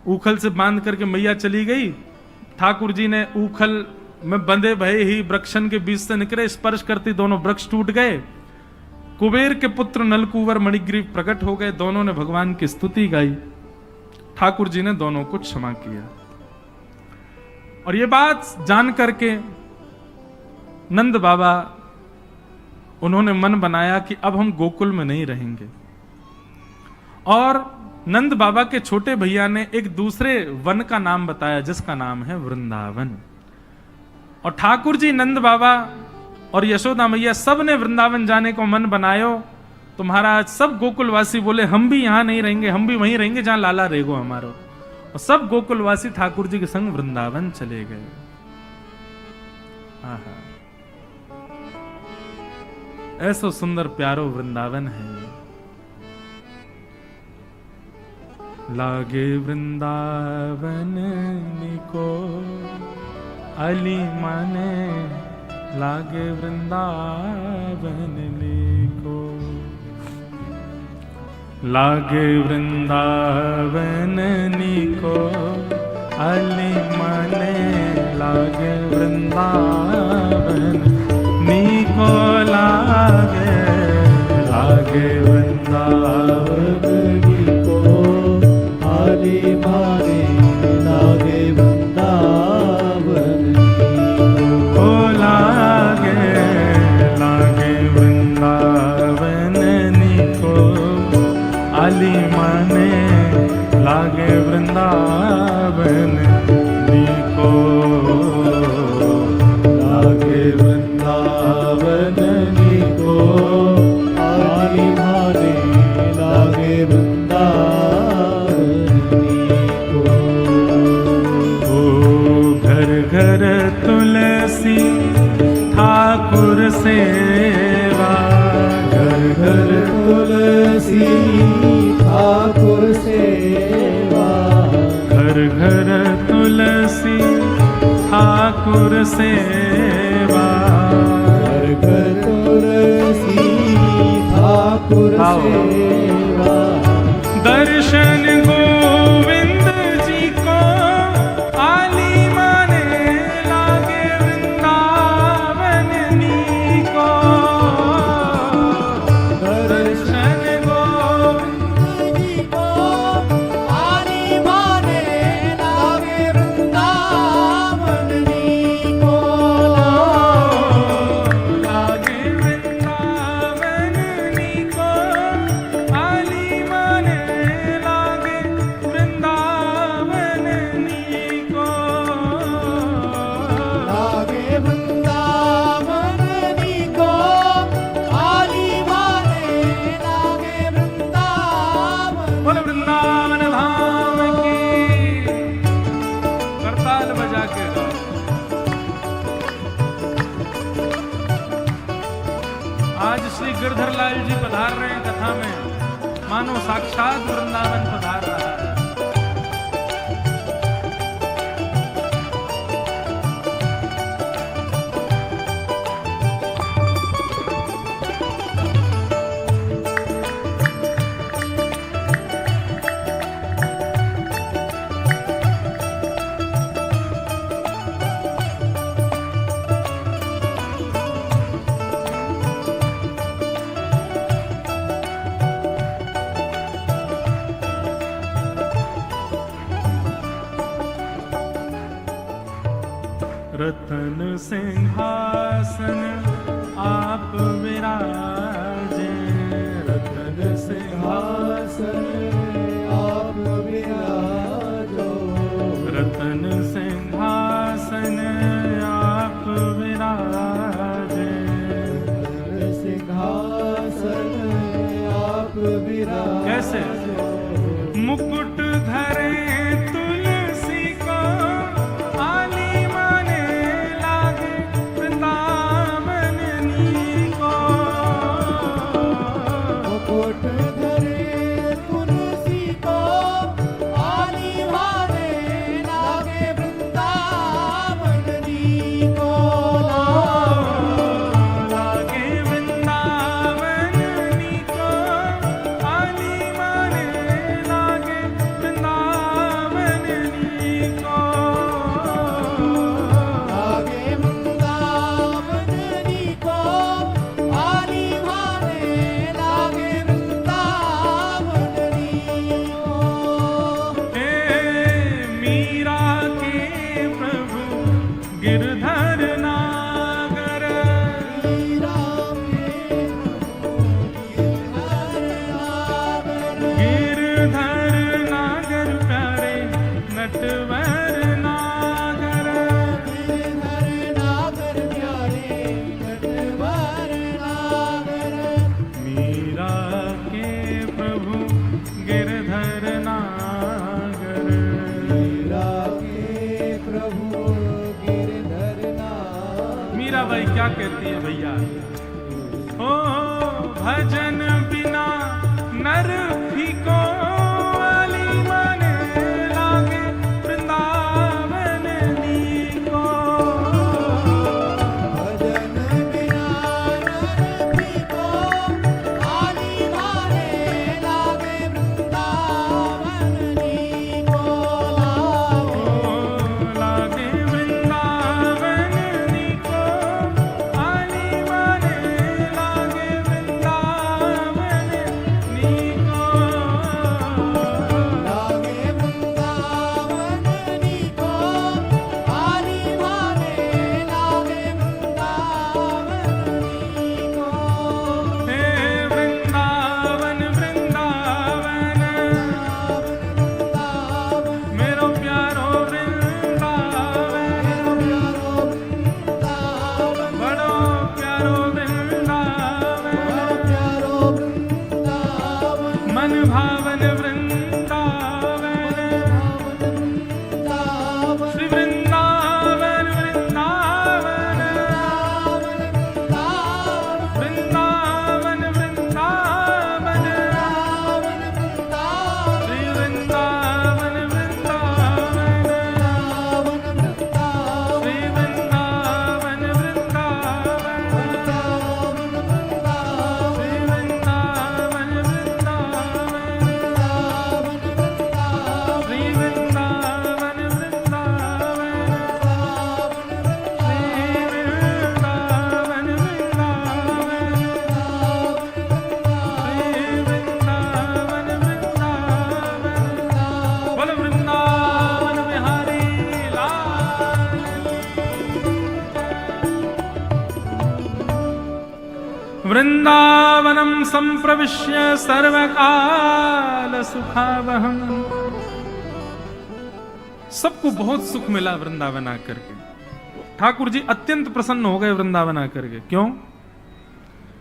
ऊखल से बांध करके मैया चली गई। ठाकुर जी ने ऊखल में बंधे भये ही वृक्षन के बीच से निकले, स्पर्श करती दोनों वृक्ष टूट गए। कुबेर के पुत्र नलकुवर मणिग्रीव प्रकट हो गए। दोनों ने भगवान की स्तुति गाई। ठाकुर जी ने दोनों को क्षमा किया। और ये बात जान करके नंद बाबा उन्होंने मन बनाया कि अब हम गोकुल में नहीं रहेंगे। और नंद बाबा के छोटे भैया ने एक दूसरे वन का नाम बताया जिसका नाम है वृंदावन। और ठाकुर जी, नंद बाबा और यशोदा मैया सब ने वृंदावन जाने को मन बनायो। तो महाराज सब गोकुलवासी बोले हम भी यहां नहीं रहेंगे, हम भी वहीं रहेंगे जहां लाला रहेगो हमारो। और सब गोकुलवासी ठाकुर जी के संग वृंदावन चले गए। आहा, ऐसा सुंदर प्यारो वृंदावन है। लागे वृंदावन निको अली माने, लागे वृंदावन निको। लागे वृंदावन निको अली माने, लागे वृंदावन निको लागे। लागे वृंदावन निको अली माने, लागे वृंदावन निको लागे। लागे वृंदावन निको अली माने, लागे वृंदावन निको। लागे वृंदावन निको अली माने, लागे वृंदावन निको। ओ घर घर तुलसी ठाकुर सेवा, घर घर तुलसी ठाकुर सेवा। घर घर तुलसी ठाकुर सेवा, घर घर तुलसी ठाकुर सेवा। दर्शन गो आज श्री गिरधर लाल जी पधार रहे हैं कथा में, मानो साक्षात वृंदावन पधार रहा है। रतन सिंहासन आप विराजे, रतन सिंहासन आप विराजो, रतन सिंहासन आप विराजे, रतन सिंहासन आप विराजे। कैसे? मुकुट धरे तुलसी को, आली माने लागे वृंदावन नीको। मुकुट धरे तुलसी को, आली माने लागे वृंदावन नीको। लागे वृंदावन नीको, आली माने लागे वृंदावन नीको। लागे वृंदावन नीको, आली माने लागे वृंदावन नीको। हे मीरा के प्रभु गिरधर नागर, मीरा के गिरधर नागर प्यारे नटवर नागर, गिरधर नागर प्यारे नटवर नागर। मीरा के प्रभु गिरधर नागर, मीरा के प्रभु गिरधर नागर। मीराबाई क्या कहती है भैया? ओ भजन बिना नर फीको, आली माने लागे वृंदावन नीको। भजन बिना नर फीको, आली माने लागे वृंदावन नीको। लागे वृंदावन नीको, आली माने लागे वृंदावन नीको। लागे वृंदावन नीको, आली माने लागे वृंदावन नीको। हे वृंदावन वृंदावन, मेरो प्यारो वृंदावन, बड़ो प्यारो वृंदावन, मन भावन वृंदावन। श्री वृंदावन वृंदावन, वृंदावन वृंदावन, श्री वृंदावन वृंदावन, श्री वृंदावन वृंदावन, श्री वृंदावन वृंदावन, श्री वृंदावन वृंदावनम संप्रविश्य सर्वकाल सुखावहम। सबको बहुत सुख मिला वृंदावन आकर के। ठाकुर जी अत्यंत प्रसन्न हो गए वृंदावन आकर के। क्यों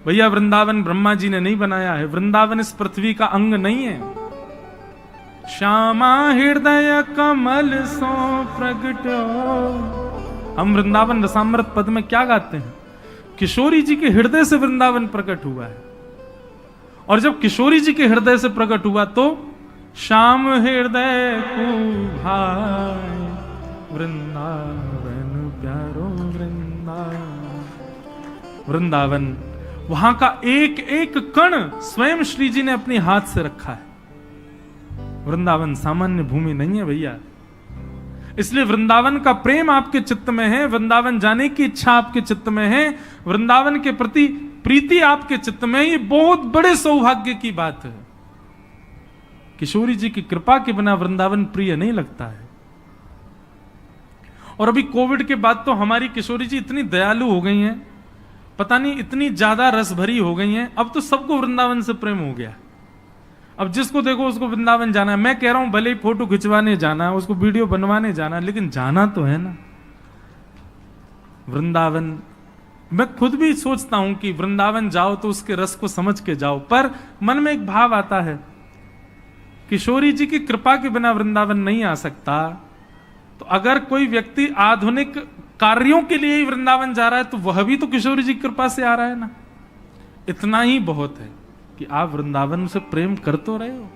भैया? वृंदावन ब्रह्मा जी ने नहीं बनाया है, वृंदावन इस पृथ्वी का अंग नहीं है। श्यामा हृदय कमल सो प्रगटो। हम वृंदावन रसामृत पद में क्या गाते हैं किशोरी जी के हृदय से वृंदावन प्रकट हुआ है। और जब किशोरी जी के हृदय से प्रकट हुआ तो श्याम हृदय को भाई वृंदावन प्यारो वृंदावन। वृंदावन वहां का एक एक कण स्वयं श्री जी ने अपने हाथ से रखा है। वृंदावन सामान्य भूमि नहीं है भैया। इसलिए वृंदावन का प्रेम आपके चित्त में है, वृंदावन जाने की इच्छा आपके चित्त में है, वृंदावन के प्रति प्रीति आपके चित्त में, ये बहुत बड़े सौभाग्य की बात है। किशोरी जी की कृपा के बिना वृंदावन प्रिय नहीं लगता है। और अभी कोविड के बाद तो हमारी किशोरी जी इतनी दयालु हो गई हैं, पता नहीं इतनी ज्यादा रस भरी हो गई हैं, अब तो सबको वृंदावन से प्रेम हो गया। अब जिसको देखो उसको वृंदावन जाना है। मैं कह रहा हूं भले ही फोटो खिंचवाने जाना है, उसको वीडियो बनवाने जाना है, लेकिन जाना तो है ना वृंदावन। मैं खुद भी सोचता हूं कि वृंदावन जाओ तो उसके रस को समझ के जाओ, पर मन में एक भाव आता है किशोरी जी की कृपा के बिना वृंदावन नहीं आ सकता। तो अगर कोई व्यक्ति आधुनिक कार्यों के लिए ही वृंदावन जा रहा है तो वह भी तो किशोरी जी की कृपा से आ रहा है ना। इतना ही बहुत है कि आप वृंदावन से प्रेम कर तो रहे हो।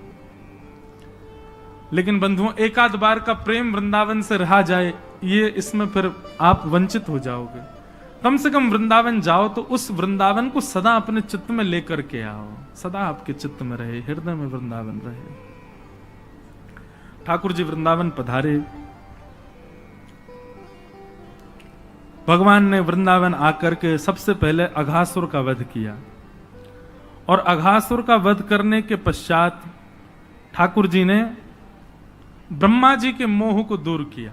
लेकिन बंधुओं, एक आध बार का प्रेम वृंदावन से रहा जाए, ये इसमें फिर आप वंचित हो जाओगे। कम से कम वृंदावन जाओ तो उस वृंदावन को सदा अपने चित्त में लेकर के आओ, सदा आपके चित्त में रहे, हृदय में वृंदावन रहे। ठाकुर जी वृंदावन पधारे। भगवान ने वृंदावन आकर के सबसे पहले अघासुर का वध किया, और अघासुर का वध करने के पश्चात ठाकुर जी ने ब्रह्मा जी के मोह को दूर किया।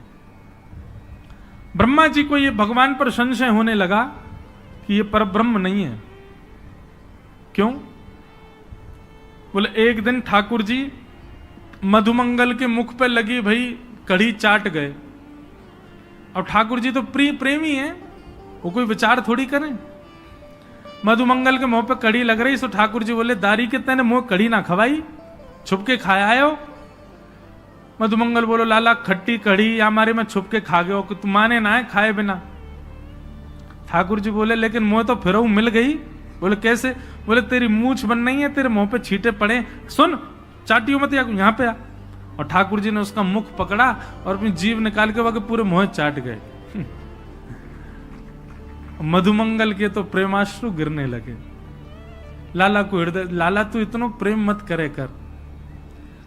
ब्रह्मा जी को यह भगवान पर संशय होने लगा कि यह परब्रह्म नहीं है। क्यों? बोले एक दिन ठाकुर जी मधुमंगल के मुख पे लगी भाई कढ़ी चाट गए। अब ठाकुर जी तो प्रेमी हैं, वो कोई विचार थोड़ी करें। मधुमंगल के मुंह पे कड़ी लग रही, सो ठाकुर जी बोले दारी के तेने मुंह कड़ी ना खवाई, छुप के खाया आयो। मधुमंगल बोलो लाला खट्टी कड़ी या हमारे में छुप के खा गए हो कि तुम माने ना है खाए बिना। ठाकुर जी बोले लेकिन मुंह तो फिर मिल गई। बोले कैसे? बोले तेरी मूछ बन नहीं है, तेरे मुंह पे छींटे पड़े, सुन चाटियो मत या यहाँ पे आ। और ठाकुर जी ने उसका मुख पकड़ा और अपनी जीभ निकाल के वहां पूरे मुंह चाट गए। मधुमंगल के तो प्रेमाश्रु गिरने लगे। लाला को हृदय, लाला तू इतना प्रेम मत करे कर,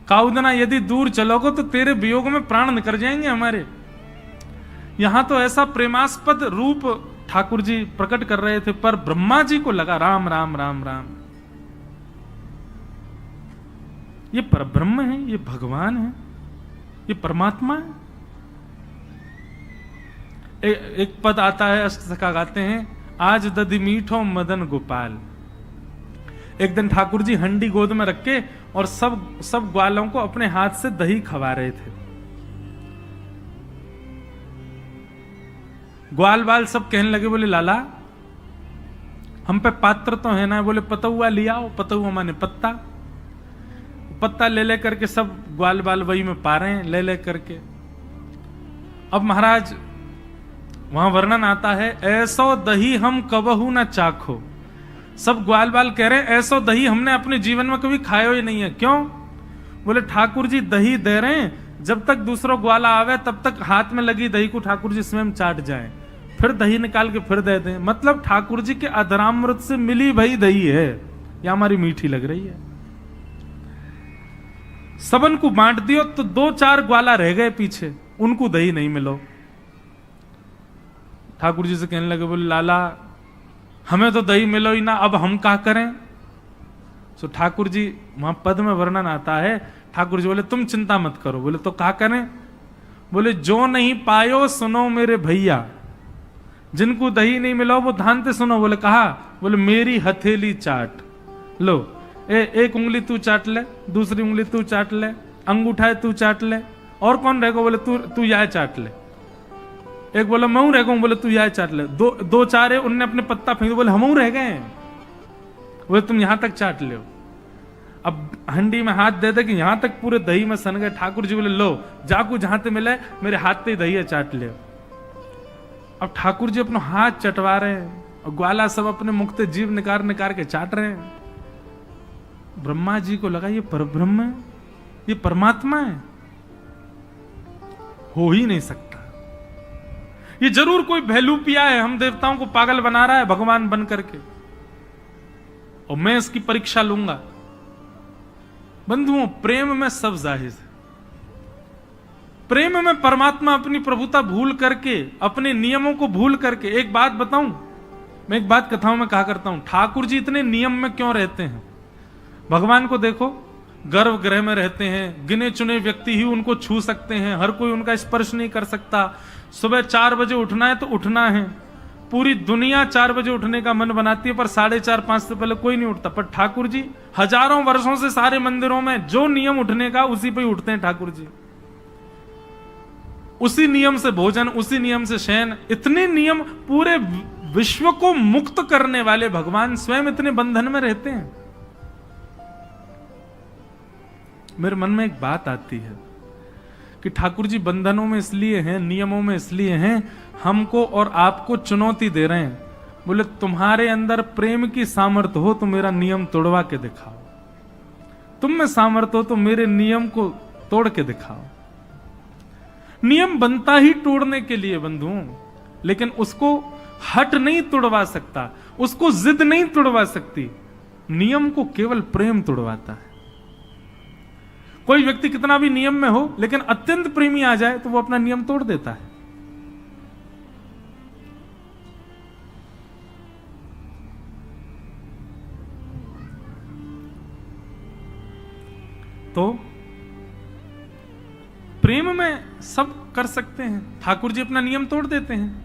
काउदना यदि दूर चलोगे तो तेरे वियोग में प्राण निकल जाएंगे हमारे। यहां तो ऐसा प्रेमास्पद रूप ठाकुर जी प्रकट कर रहे थे, पर ब्रह्मा जी को लगा राम राम राम राम, ये परब्रह्म है, ये भगवान है, ये परमात्मा है। एक पद आता है, अष्टसखा गाते हैं, आज दधि मीठो मदन गोपाल। एक दिन ठाकुर जी हंडी गोद में रख के और सब ग्वालों को अपने हाथ से दही खवा रहे थे। ग्वाल बाल सब कहने लगे, बोले लाला हम पे पात्र तो है ना। बोले पतुआ लिया, पतुआ माने पत्ता, पत्ता ले ले करके सब ग्वाल बाल वही में पा रहे हैं, ले ले करके। अब महाराज वहां वर्णन आता है, ऐसो दही हम कबहू ना चाखो। सब ग्वाल बाल कह रहे हैं ऐसो दही हमने अपने जीवन में कभी खाया ही नहीं है। क्यों? बोले ठाकुर जी दही दे रहे हैं, जब तक दूसरा ग्वाला आवे तब तक हाथ में लगी दही को ठाकुर जी स्वयं चाट जाएं, फिर दही निकाल के फिर दे दें। मतलब ठाकुर जी के अधरामृत से मिली भई दही है, या हमारी मीठी लग रही है। सबन को बांट दियो तो 2-4 ग्वाला रह गए पीछे, उनको दही नहीं मिलो। ठाकुर जी से कहने लगे, बोले लाला हमें तो दही मिलो ही ना, अब हम क्या करें? सो ठाकुर जी वहां पद में वर्णन आता है, ठाकुर जी बोले तुम चिंता मत करो। बोले तो क्या करें? बोले जो नहीं पायो सुनो मेरे भैया, जिनको दही नहीं मिलो वो ध्यान से सुनो। बोले कहा? बोले मेरी हथेली चाट लो, एक उंगली तू चाट ले, दूसरी उंगली तू चाट ले, अंगूठा तू चाट ले, और कौन रहेगा? बोले तू यह चाट ले। एक बोला मैं रह गया, बोले तू यह चाट ले। दो चार है, उनने अपने पत्ता फेंक, बोले हम रह गए, बोले तुम यहां तक चाट ले। अब हंडी में हाथ दे दे कि यहां तक पूरे दही में सन गए। ठाकुर जी बोले लो जाकू जहां ते मिले मेरे हाथ से दही है चाट ले। अब ठाकुर जी अपना हाथ चटवा रहे हैं, और ग्वाला सब अपने मुख से जीव निकाल निकाल के चाट रहे हैं। ब्रह्मा जी को लगा ये परब्रह्म है, ये परमात्मा है, हो ही नहीं सकता, ये जरूर कोई भैलूपिया है, हम देवताओं को पागल बना रहा है भगवान बन करके, और मैं इसकी परीक्षा लूंगा। बंधुओं, प्रेम में सब जाहिर है। प्रेम में परमात्मा अपनी प्रभुता भूल करके, अपने नियमों को भूल करके, एक बात बताऊं, मैं एक बात कथाओं में कहा करता हूं, ठाकुर जी इतने नियम में क्यों रहते हैं? भगवान को देखो, गर्भगृह में रहते हैं, गिने चुने व्यक्ति ही उनको छू सकते हैं, हर कोई उनका स्पर्श नहीं कर सकता। सुबह 4 बजे उठना है तो उठना है, पूरी दुनिया 4 बजे उठने का मन बनाती है, पर 4:30-5 से पहले कोई नहीं उठता। पर ठाकुर जी हजारों वर्षों से सारे मंदिरों में जो नियम उठने का, उसी पे ही उठते हैं ठाकुर जी। उसी नियम से भोजन, उसी नियम से शयन, इतने नियम, पूरे विश्व को मुक्त करने वाले भगवान स्वयं इतने बंधन में रहते हैं। मेरे मन में एक बात आती है कि ठाकुर जी बंधनों में इसलिए हैं, नियमों में इसलिए हैं, हमको और आपको चुनौती दे रहे हैं। बोले तुम्हारे अंदर प्रेम की सामर्थ्य हो तो मेरा नियम तोड़वा के दिखाओ, तुम में सामर्थ्य हो तो मेरे नियम को तोड़ के दिखाओ। नियम बनता ही तोड़ने के लिए बंधुओं, लेकिन उसको हट नहीं तोड़वा सकता, उसको जिद नहीं तोड़वा सकती, नियम को केवल प्रेम तोड़वाता है। कोई व्यक्ति कितना भी नियम में हो, लेकिन अत्यंत प्रेमी आ जाए तो वो अपना नियम तोड़ देता है। तो प्रेम में सब कर सकते हैं, ठाकुर जी अपना नियम तोड़ देते हैं।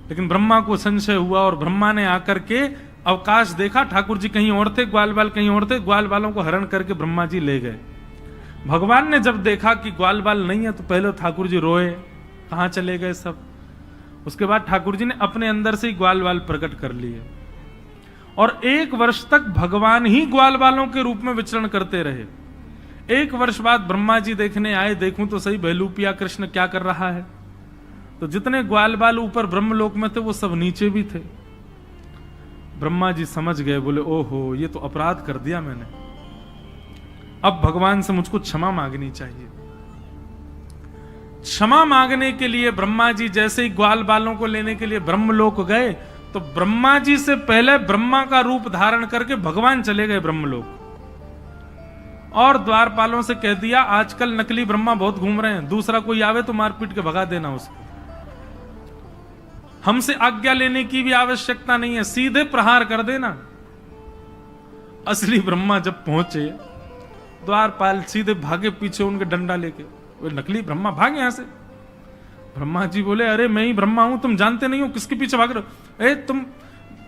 लेकिन ब्रह्मा को संशय हुआ और ब्रह्मा ने आकर के अवकाश देखा, ठाकुर जी कहीं और थे, ग्वाल बाल कहीं और थे, ग्वाल बालों को हरण करके ब्रह्मा जी ले गए। भगवान ने जब देखा कि ग्वाल बाल नहीं है तो पहले ठाकुर जी रोए, कहां चले गए सब। उसके बाद ठाकुर जी ने अपने अंदर से ही ग्वाल बाल प्रकट कर लिए और 1 वर्ष तक भगवान ही ग्वाल बालों के रूप में विचरण करते रहे। 1 वर्ष बाद ब्रह्मा जी देखने आए, देखूं तो सही बहलूपिया कृष्ण क्या कर रहा है। तो जितने ग्वाल बाल ऊपर ब्रह्मलोक में थे वो सब नीचे भी थे। ब्रह्मा जी समझ गए, बोले ओहो ये तो अपराध कर दिया मैंने, अब भगवान से मुझको क्षमा मांगनी चाहिए। क्षमा मांगने के लिए ब्रह्मा जी जैसे ही ग्वाल बालों को लेने के लिए ब्रह्मलोक गए, तो ब्रह्मा जी से पहले ब्रह्मा का रूप धारण करके भगवान चले गए ब्रह्मलोक और द्वारपालों से कह दिया आजकल नकली ब्रह्मा बहुत घूम रहे हैं, दूसरा कोई आवे तो मारपीट के भगा देना उसको, हमसे आज्ञा लेने की भी आवश्यकता नहीं है, सीधे प्रहार कर देना। असली ब्रह्मा जब पहुंचे, द्वारपाल सीधे भागे पीछे उनके डंडा लेके, वो नकली ब्रह्मा भागे यहां से। ब्रह्मा जी बोले अरे मैं ही ब्रह्मा हूं, तुम जानते नहीं हो किसके पीछे भाग रहे हो? ए तुम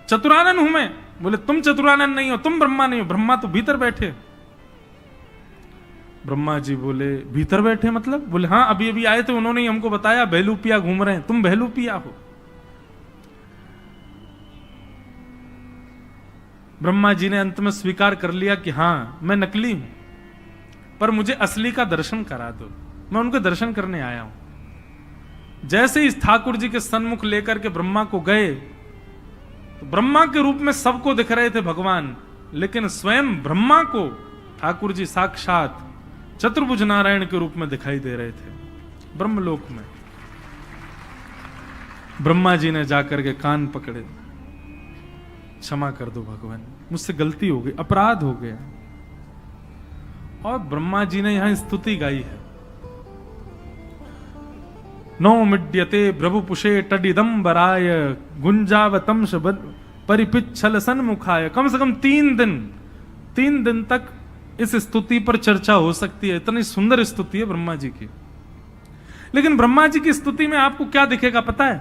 चतुरानन हूं मैं। बोले तुम चतुरानन नहीं हो, तुम ब्रह्मा नहीं हो, ब्रह्मा तो भीतर बैठे। ब्रह्मा जी बोले भीतर बैठे मतलब? बोले हाँ अभी अभी आए थे, उन्होंने ही हमको बताया बहलूपिया घूम रहे हैं, तुम बहलूपिया हो। ब्रह्मा जी ने अंत में स्वीकार कर लिया कि हाँ मैं नकली हूं, पर मुझे असली का दर्शन करा दो, मैं उनके दर्शन करने आया हूं। जैसे इस ठाकुर जी के सन्मुख लेकर के ब्रह्मा को गए, तो ब्रह्मा के रूप में सबको दिख रहे थे भगवान, लेकिन स्वयं ब्रह्मा को ठाकुर जी साक्षात चतुर्भुज नारायण के रूप में दिखाई दे रहे थे ब्रह्मलोक में। ब्रह्मा जी ने जाकर के कान पकड़े, क्षमा कर दो भगवान, मुझसे गलती हो गई, अपराध हो गया। और ब्रह्मा जी ने यहां स्तुति गाई है, नौ मिड्यते प्रभुपुषे टडिदंबराय गुंजावतम परिपिच्छल सन्मुखाय। कम से कम 3 दिन तक इस स्तुति पर चर्चा हो सकती है, इतनी सुंदर स्तुति है ब्रह्मा जी की। लेकिन ब्रह्मा जी की स्तुति में आपको क्या दिखेगा पता है?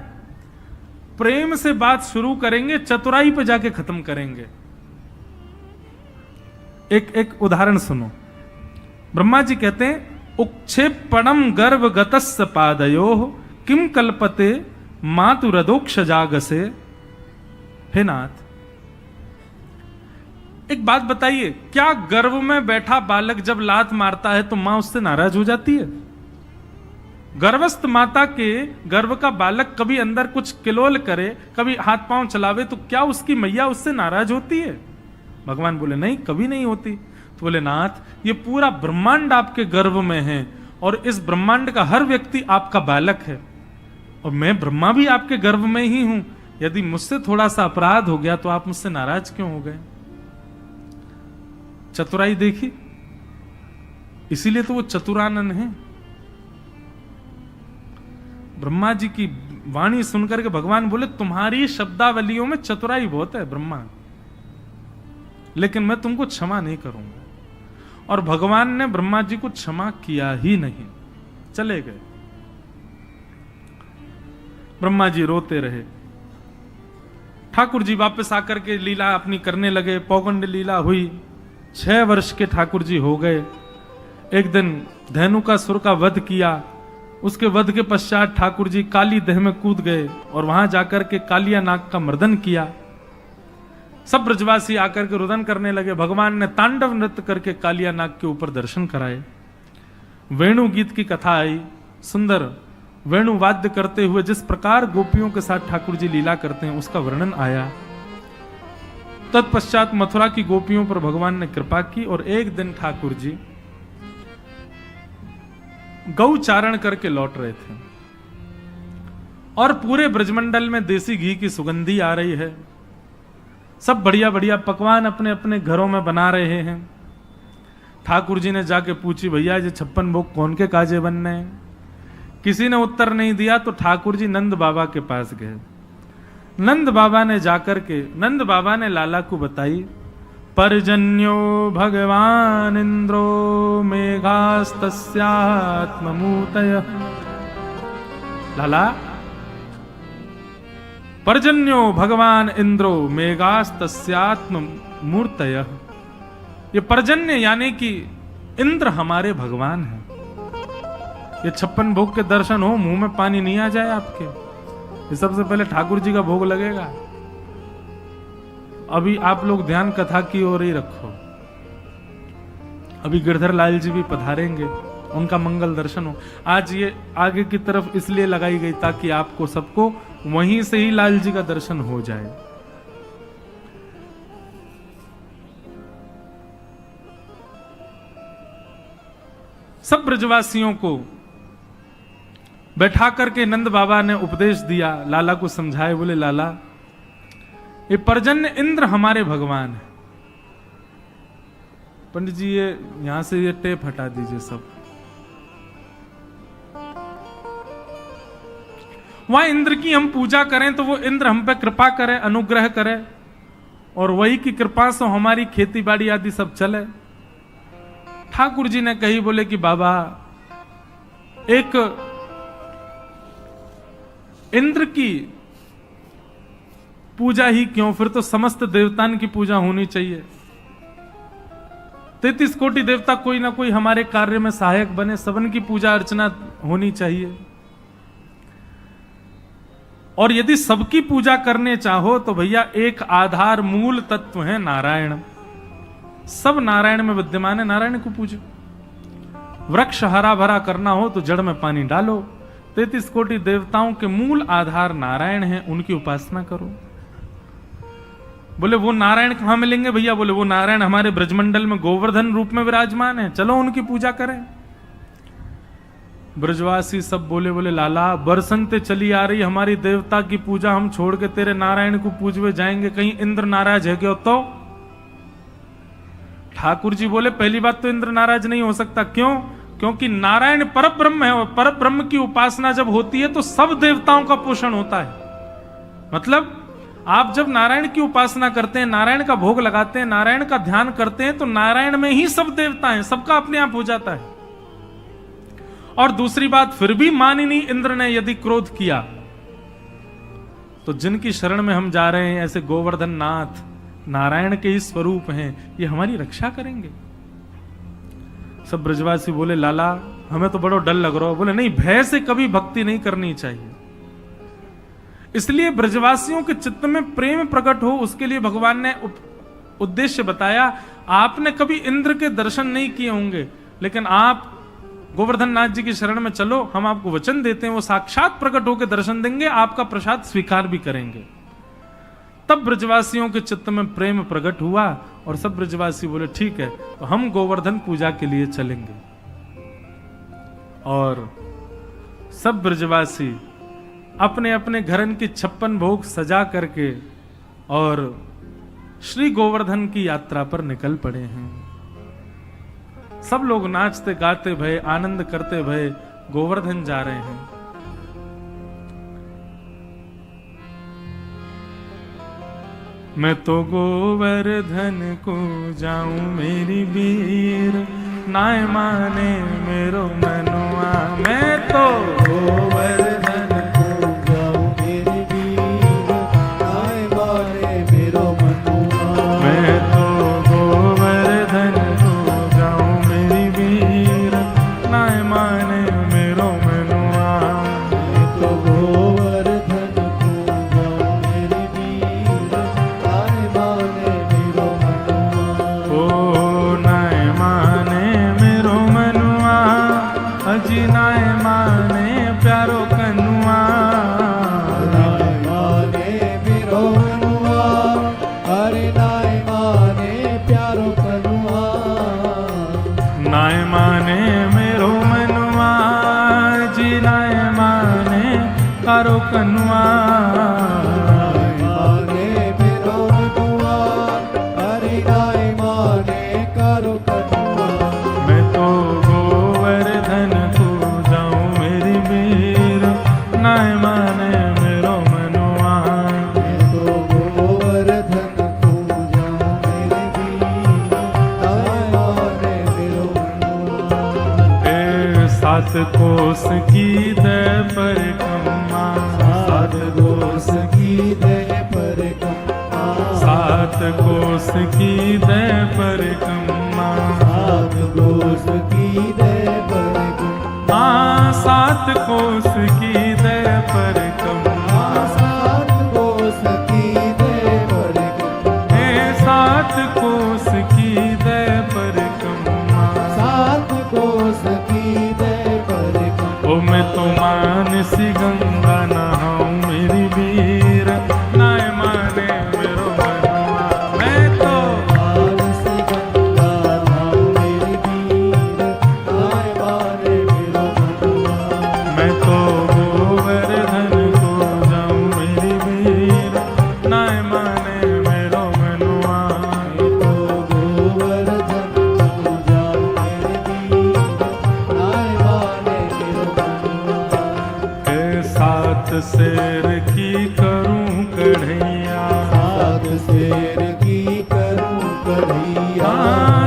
प्रेम से बात शुरू करेंगे, चतुराई पे जाके खत्म करेंगे। एक उदाहरण सुनो। ब्रह्मा जी कहते हैं उक्षेपणम गर्भ गतस्य पादयोः किम कल्पते मातुरदोक्ष जागसे। हे नाथ एक बात बताइए, क्या गर्भ में बैठा बालक जब लात मारता है तो मां उससे नाराज हो जाती है? गर्भस्थ माता के गर्भ का बालक कभी अंदर कुछ किलोल करे, कभी हाथ पांव चलावे, तो क्या उसकी मैया उससे नाराज होती है? भगवान बोले नहीं, कभी नहीं होती। तो बोले नाथ, ये पूरा ब्रह्मांड आपके गर्भ में है और इस ब्रह्मांड का हर व्यक्ति आपका बालक है और मैं ब्रह्मा भी आपके गर्भ में ही हूं। यदि मुझसे थोड़ा सा अपराध हो गया तो आप मुझसे नाराज क्यों हो गए? चतुराई देखी, इसीलिए तो वो चतुरानन है। ब्रह्मा जी की वाणी सुनकर के भगवान बोले तुम्हारी शब्दावलियों में चतुराई बहुत है ब्रह्मा, लेकिन मैं तुमको क्षमा नहीं करूंगा। और भगवान ने ब्रह्मा जी को क्षमा किया ही नहीं, चले गए। ब्रह्मा जी रोते रहे। ठाकुर जी वापस आकर के लीला अपनी करने लगे। पौगंड लीला हुई, 6 वर्ष के ठाकुर जी हो गए। एक दिन धेनुकासुर का वध किया। उसके वध के पश्चात ठाकुर जी काली देह में कूद गए और वहां जाकर के कालिया नाग का मर्दन किया। सब ब्रजवासी आकर के रुदन करने लगे। भगवान ने तांडव नृत्य करके कालिया नाग के ऊपर दर्शन कराए। वेणु गीत की कथा आई, सुंदर वेणु वाद्य करते हुए जिस प्रकार गोपियों के साथ ठाकुर जी लीला करते हैं उसका वर्णन आया। तत्पश्चात मथुरा की गोपियों पर भगवान ने कृपा की और एक दिन ठाकुर जी गौ चारण करके लौट रहे थे और पूरे ब्रजमंडल में देसी घी की सुगंधी आ रही है। सब बढ़िया बढ़िया पकवान अपने अपने घरों में बना रहे हैं। ठाकुर जी ने जाके पूछी, भैया ये 56 भोग कौन के काजे बनने हैं? किसी ने उत्तर नहीं दिया तो ठाकुर जी नंद बाबा के पास गए। नंद बाबा ने जाकर के नंद बाबा ने लाला को बताई, पर्जन्यो भगवान इंद्रो मेघास्तस्यात्ममूर्तय। लाला, पर्जन्यो भगवान इंद्रो मेघास्तस्यात्ममूर्तय। ये पर्जन्य यानी कि इंद्र हमारे भगवान हैं। ये 56 भोग के दर्शन हो, मुंह में पानी नहीं आ जाए आपके। ये सबसे पहले ठाकुर जी का भोग लगेगा। अभी आप लोग ध्यान कथा की ओर ही रखो। अभी गिरधर लाल जी भी पधारेंगे, उनका मंगल दर्शन हो। आज ये आगे की तरफ इसलिए लगाई गई ताकि आपको सबको वहीं से ही लाल जी का दर्शन हो जाए। सब ब्रजवासियों को बैठा करके नंद बाबा ने उपदेश दिया, लाला को समझाए। बोले लाला, ये पर्जन्य इंद्र हमारे भगवान है। पंडित जी ये यहां से ये टेप हटा दीजिए सब। वहां इंद्र की हम पूजा करें तो वो इंद्र हम पे कृपा करे, अनुग्रह करे और वही की कृपा से हमारी खेती बाड़ी आदि सब चले। ठाकुर जी ने कही, बोले कि बाबा एक इंद्र की पूजा ही क्यों, फिर तो समस्त देवताओं की पूजा होनी चाहिए। 33 कोटि देवता कोई ना कोई हमारे कार्य में सहायक बने, सबन की पूजा अर्चना होनी चाहिए। और यदि सबकी पूजा करने चाहो तो भैया एक आधार मूल तत्व है नारायण। सब नारायण में विद्यमान है, नारायण को पूजो। वृक्ष हरा भरा करना हो तो जड़ में पानी डालो। 33 कोटि देवताओं के मूल आधार नारायण है, उनकी उपासना करो। बोले वो नारायण कहां मिलेंगे भैया? बोले वो नारायण हमारे ब्रजमंडल में गोवर्धन रूप में विराजमान है, चलो उनकी पूजा करें। ब्रजवासी सब बोले, बोले लाला बरसंते चली आ रही हमारी देवता की पूजा, हम छोड़ के तेरे नारायण को पूजवे जाएंगे, कहीं इंद्र नाराज है क्या? तो ठाकुर जी बोले पहली बात तो इंद्र नाराज नहीं हो सकता। क्यों? क्योंकि नारायण परब्रह्म है और परब्रह्म की उपासना जब होती है तो सब देवताओं का पोषण होता है। मतलब आप जब नारायण की उपासना करते हैं, नारायण का भोग लगाते हैं, नारायण का ध्यान करते हैं तो नारायण में ही सब देवता हैं, सबका अपने आप हो जाता है। और दूसरी बात, फिर भी मानिनी इंद्र ने यदि क्रोध किया तो जिनकी शरण में हम जा रहे हैं ऐसे गोवर्धन नाथ नारायण के ही स्वरूप हैं, ये हमारी रक्षा करेंगे। सब ब्रजवासी बोले लाला हमें तो बड़ा डर लग रहा हो। बोले नहीं, भय से कभी भक्ति नहीं करनी चाहिए। इसलिए ब्रजवासियों के चित्त में प्रेम प्रकट हो उसके लिए भगवान ने उद्देश्य बताया। आपने कभी इंद्र के दर्शन नहीं किए होंगे, लेकिन आप गोवर्धन नाथ जी की शरण में चलो, हम आपको वचन देते हैं, वो साक्षात प्रकट होकर दर्शन देंगे, आपका प्रसाद स्वीकार भी करेंगे। तब ब्रजवासियों के चित्त में प्रेम प्रकट हुआ और सब ब्रजवासी बोले ठीक है, तो हम गोवर्धन पूजा के लिए चलेंगे। और सब ब्रजवासी अपने अपने घरन की 56 भोग सजा करके और श्री गोवर्धन की यात्रा पर निकल पड़े हैं। सब लोग नाचते गाते भय, आनंद करते भय गोवर्धन जा रहे हैं। मैं तो गोवर्धन को जाऊं मेरी वीर, नाय माने मेरो मनुआ। मैं तो गोवर्धन को जाऊं मेरी वीर, नाय माने मेरो मनुआ। मैं तो गोवर्धन को जाऊं मेरी वीर, नाय माने मेरो मनुआ। मैं तो गोवर्धन को जाऊं मेरी वीर, नाय माने मेरो मनुआ। ओ नाय माने मेरो मनुआ, अजी नाय माने प्यारो कनुआ। नाय माने मेरो मनुआ, अरे नाय माने प्यारो कनुआ। नाय माने मेरो मनुआ, जी नाय माने प्यारो कनुआ। नाय माने मेरो मनुआ, अरे नाय माने प्यारो कनुआ। मैं तो गोवर्धन को जाऊं मेरी वीर, नाय माने मेरो मनुआ। मैं तो गोवर्धन को जाऊं मेरी वीर, नाय माने मेरो मनुआ। ए 7 कोस की दे परिक्रमा, 7 कोस की दे परिक्रमा। 7 कोस की दे परिक्रमा, 7 कोस की दे परिक्रमा। 7 कोस की दे परिक्रमा, 7 कोस की दे परिक्रमा। 7 कोस की दे परिक्रमा, 7 कोस की दे परिक्रमा। ओ मैं तो मानसी गंगा नहाऊं मेरी वीर, नाय माने मेरो मनुआ। मैं तो मानसी गंगा नहाऊं मेरी वीर, नाय माने मेरो मनुआ। मैं तो गोवर्धन को जाऊं मेरी वीर, नाय माने मेरो मनुआ। मैं तो गोवर्धन को जाऊं मेरी वीर, नाय माने मेरो मनुआ। 7 शेर की करूं कढ़ैया, 7 शेर की करूं कढ़ैया।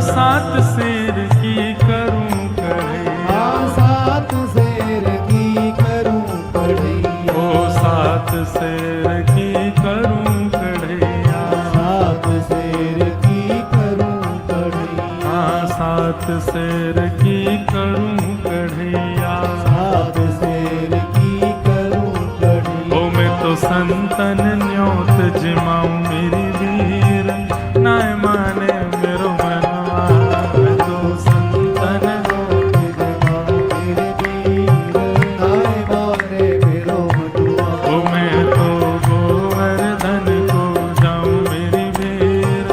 7 शेर की करूं कढ़ैया, 7 शेर की करूं कढ़ैया। ओ 7 शेर की करूं कढ़ैया, 7 शेर की करूं कढ़ैया। 7 शेर की करूं कढ़ैया, 7 शेर की करूं कढ़ैया। ओ मैं तो संतन न्योत जिमाऊं मेरी वीर, नाय माने मेरो मनुआ। मैं तो संतन न्योत जिमाऊं मेरी वीर, नाय माने मेरो मनुआ। ओ मैं तो गोवर्धन को जाऊं मेरी वीर,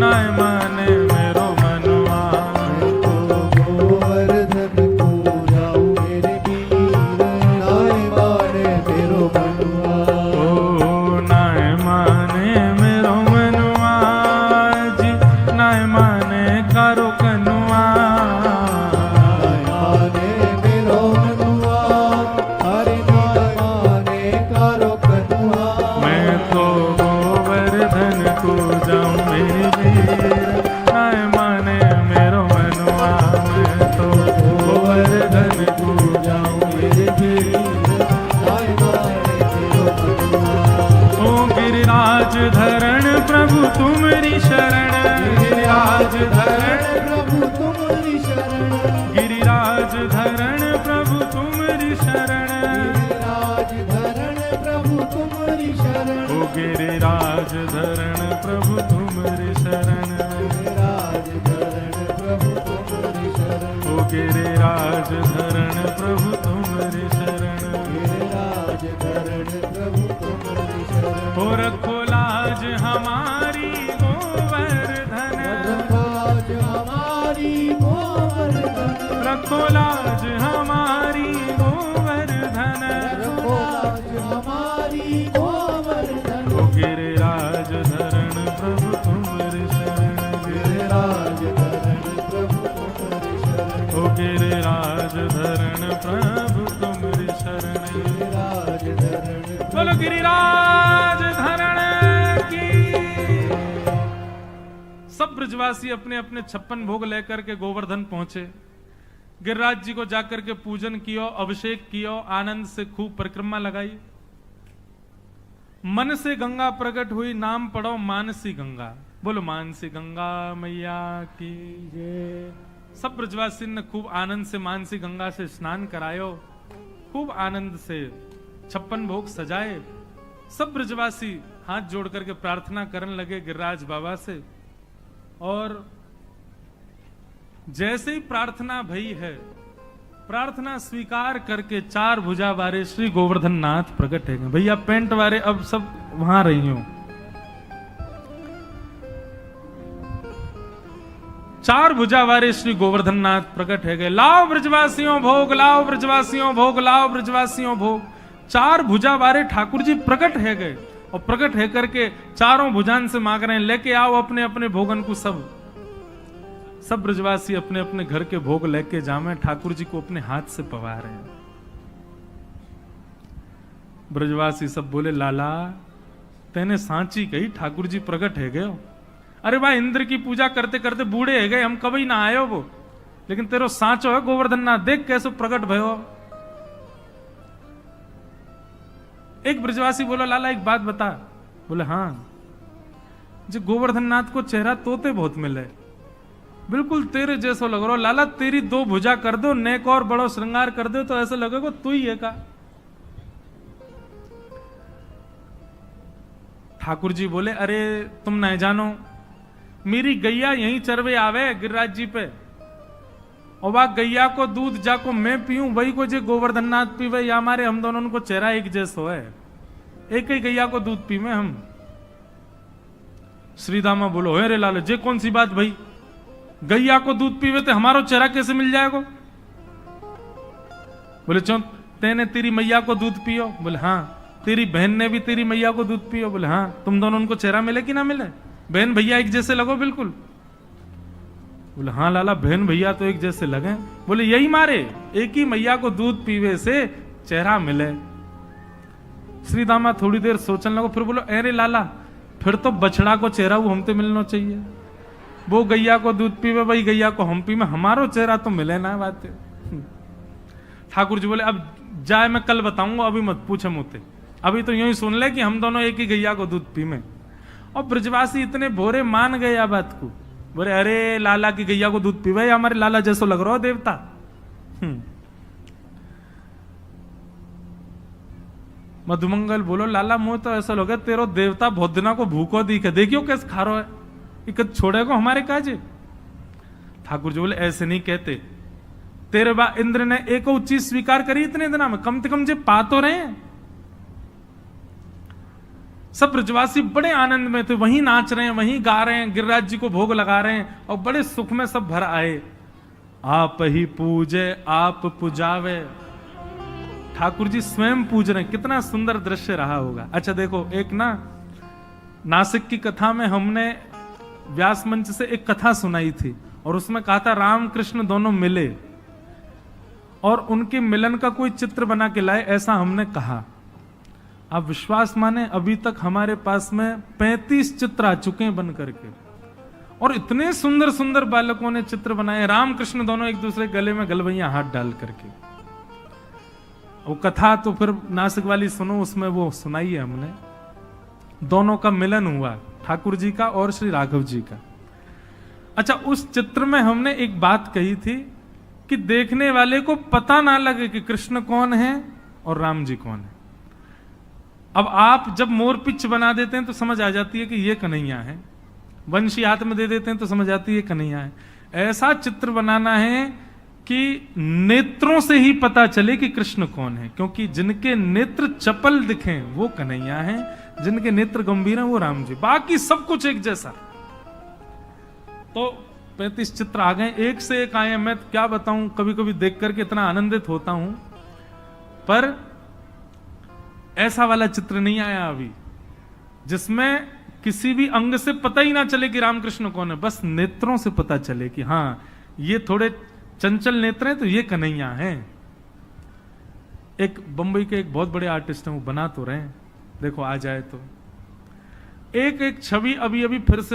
नाय माने मेरो मनुआ। मैं तो गोवर्धन को जाऊं मेरी वीर, नाय माने मेरो मनुआ। ओ नाय माने मेरो मनुआ, जी नाय माने कारो कनुआ। नाय माने मेरो मनुआ, अरे नाय माने कारो कनुआ। मैं तो गोवर्धन को जाऊं मेरी वीर, नाय माने मेरो मनुआ। मैं तो गोवर्धन को जाऊं मेरी वीर, नाय माने मेरो मनुआ। ओ गिरिराज धरण प्रभु तुम्हारी शरण, गिरिराज धरण प्रभु तुम्हारी शरण। गिरिराज धरण प्रभु तुम्हारी शरण, गिरिराज धरण प्रभु तुम्हारी शरण। ओ गिरिराज धरण प्रभु तुम्हारी शरण, गिरिराज धरण प्रभु तुम्हारी शरण। ओ गिरिराज धरण प्रभु तुम्हारी शरण, गिरिराज धरण प्रभु तुम्हारी शरण। हो रखो लाज हमारी गोवर्धन, रखो लाज हमारी गोवर्धन, रखो लाज हमारी गोवर्धन, रखो लाज हमारी गोवर्धन। हो गिरिराज धरण प्रभु तुम्हारी शरण, गिरिराज धरण प्रभु तुम्हारी शरण, हो गिरिराज धरण प्रभु तुम्हारी शरण। गिरिराज धरण बोलो गिरिराज धरण की। सब ब्रजवासी अपने अपने 56 भोग लेकर के गोवर्धन पहुंचे। गिरिराज जी को जाकर के पूजन कियो, अभिषेक कियो, आनंद से खूब परिक्रमा लगाई। मन से गंगा प्रकट हुई, नाम पढ़ो मानसी गंगा। बोलो मानसी गंगा मैया की जय। सब ब्रजवासी ने खूब आनंद से मानसी गंगा से स्नान करायो, खूब आनंद से 56 भोग सजाए। सब ब्रजवासी हाथ जोड़ करके प्रार्थना करने लगे गिरिराज बाबा से। और जैसे ही प्रार्थना भई है, प्रार्थना स्वीकार करके 4 भुजा वाले श्री गोवर्धन नाथ प्रकट है। भैया पेंट वाले अब सब वहां रही हो। 4 भुजा वाले श्री गोवर्धन नाथ प्रकट है गए। लाओ ब्रजवासियों भोग, लाओ ब्रजवासियों भोग, लाओ ब्रजवासियों भोग। 4 भुजा वाले ठाकुर जी प्रकट है गए और प्रकट है करके चारों भुजान से मांग रहे हैं, लेके आओ अपने अपने भोगन को। सब ब्रजवासी अपने अपने घर के भोग लेके जामे, ठाकुर जी को अपने हाथ से पवा रहे हैं। ब्रजवासी सब बोले लाला तेने सांची कही, ठाकुर जी प्रकट है गए। अरे भाई इंद्र की पूजा करते करते बूढ़े है गए, हम कभी ना आयो वो, लेकिन तेरो सांचो है गोवर्धन नाथ, देख कैसे प्रकट भयो। एक ब्रजवासी बोला लाला एक बात बता। बोले हाँ, जो गोवर्धन नाथ को चेहरा तोते बहुत मिले, बिल्कुल तेरे जैसो लग रहा। लाला तेरी 2 भुजा कर दो, नेक और बड़ो श्रृंगार कर दो तो ऐसा लगेगा तू ही है का। ठाकुर जी बोले अरे तुम नहीं जानो, मेरी गैया यहीं चरवे आवे गिरिराज जी पे, और वह गैया को दूध जाको मैं पीऊं, वही को जे गोवर्धन नाथ पीवे, या हमारे हम दोनों को चेहरा एक जैसो है, एक ही गैया को दूध पीवे हम। श्रीदामा बोलो हे रे लाल, जे कौन सी बात भाई, गैया को दूध पीवे तो हमारो चेहरा कैसे मिल जाएगा। बोले चो तेने तेरी मैया को दूध पियो। बोले हाँ। तेरी बहन ने भी तेरी मैया को दूध पियो। बोले हाँ। तुम दोनों उनको चेहरा मिले कि ना मिले, बहन भैया एक जैसे लगो बिल्कुल। बोले हाँ लाला बहन भैया तो एक जैसे लगे। बोले यही मारे एक ही मैया को दूध पीवे से चेहरा मिले। श्री दामा थोड़ी देर सोचने लगो, फिर बोलो अरे लाला फिर तो बछड़ा को चेहरा वो हमसे मिलना चाहिए, वो गैया को दूध पीवे वही गैया को हम पीवे, हमारो चेहरा तो मिले ना। बात ठाकुर जी बोले अब जाए मैं कल बताऊंगा, अभी मत पूछे मुझसे, अभी तो यूं ही सुन ले कि हम दोनों एक ही गैया को दूध पीवे। और ब्रजवासी इतने भोरे मान गए आ बात को। बोले अरे लाला की गैया को दूध पीवे, हमारे लाला जैसो लग रहा हो देवता। मधुमंगल बोलो लाला मुंह तो ऐसा लगे तेरो देवता बहुत दिना को भूखो दिखे, देखियो कैसे खा रहा है, इकत छोड़ेगा हमारे काजे। ठाकुर जी बोले ऐसे नहीं कहते, तेरे बा इंद्र ने एक चीज स्वीकार करी इतने दिना में, कम से कम जे पा तो रहे। सब ब्रजवासी बड़े आनंद में थे, वहीं नाच रहे हैं, वहीं गा रहे हैं, गिरिराज जी को भोग लगा रहे हैं और बड़े सुख में सब भर आए। आप ही पूजे आप पुजावे, ठाकुर जी स्वयं पूज रहे हैं। कितना सुंदर दृश्य रहा होगा। अच्छा देखो, एक ना नासिक की कथा में हमने व्यास मंच से एक कथा सुनाई थी और उसमें कहा था राम कृष्ण दोनों मिले और उनके मिलन का कोई चित्र बना के लाए, ऐसा हमने कहा। आप विश्वास माने अभी तक हमारे पास में 35 चित्र आ चुके हैं बन करके, और इतने सुंदर सुंदर बालकों ने चित्र बनाए, राम कृष्ण दोनों एक दूसरे गले में गलवैया हाथ डाल करके। वो कथा तो फिर नासिक वाली सुनो, उसमें वो सुनाई है हमने, दोनों का मिलन हुआ, ठाकुर जी का और श्री राघव जी का। अच्छा, उस चित्र में हमने एक बात कही थी कि देखने वाले को पता ना लगे कि कृष्ण कौन है और राम जी कौन है। अब आप जब मोर पिच बना देते हैं तो समझ आ जाती है कि ये कन्हैया है, वंशी हाथ में दे देते हैं तो समझ आती है कन्हैया है। ऐसा चित्र बनाना है कि नेत्रों से ही पता चले कि कृष्ण कौन है, क्योंकि जिनके नेत्र चपल दिखें वो कन्हैया हैं, जिनके नेत्र गंभीर हैं वो राम जी, बाकी सब कुछ एक जैसा। तो 35 चित्र आ गए, एक से एक आए। मैं क्या बताऊं, कभी कभी देख करके इतना आनंदित होता हूं, पर ऐसा वाला चित्र नहीं आया अभी जिसमें किसी भी अंग से पता ही ना चले कि रामकृष्ण कौन है, बस नेत्रों से पता चले कि हां ये थोड़े चंचल नेत्र हैं तो ये कन्हैया हैं। एक बंबई के एक बहुत बड़े आर्टिस्ट हैं, वो बना तो रहे हैं, देखो आ जाए तो एक एक छवि अभी अभी फिर से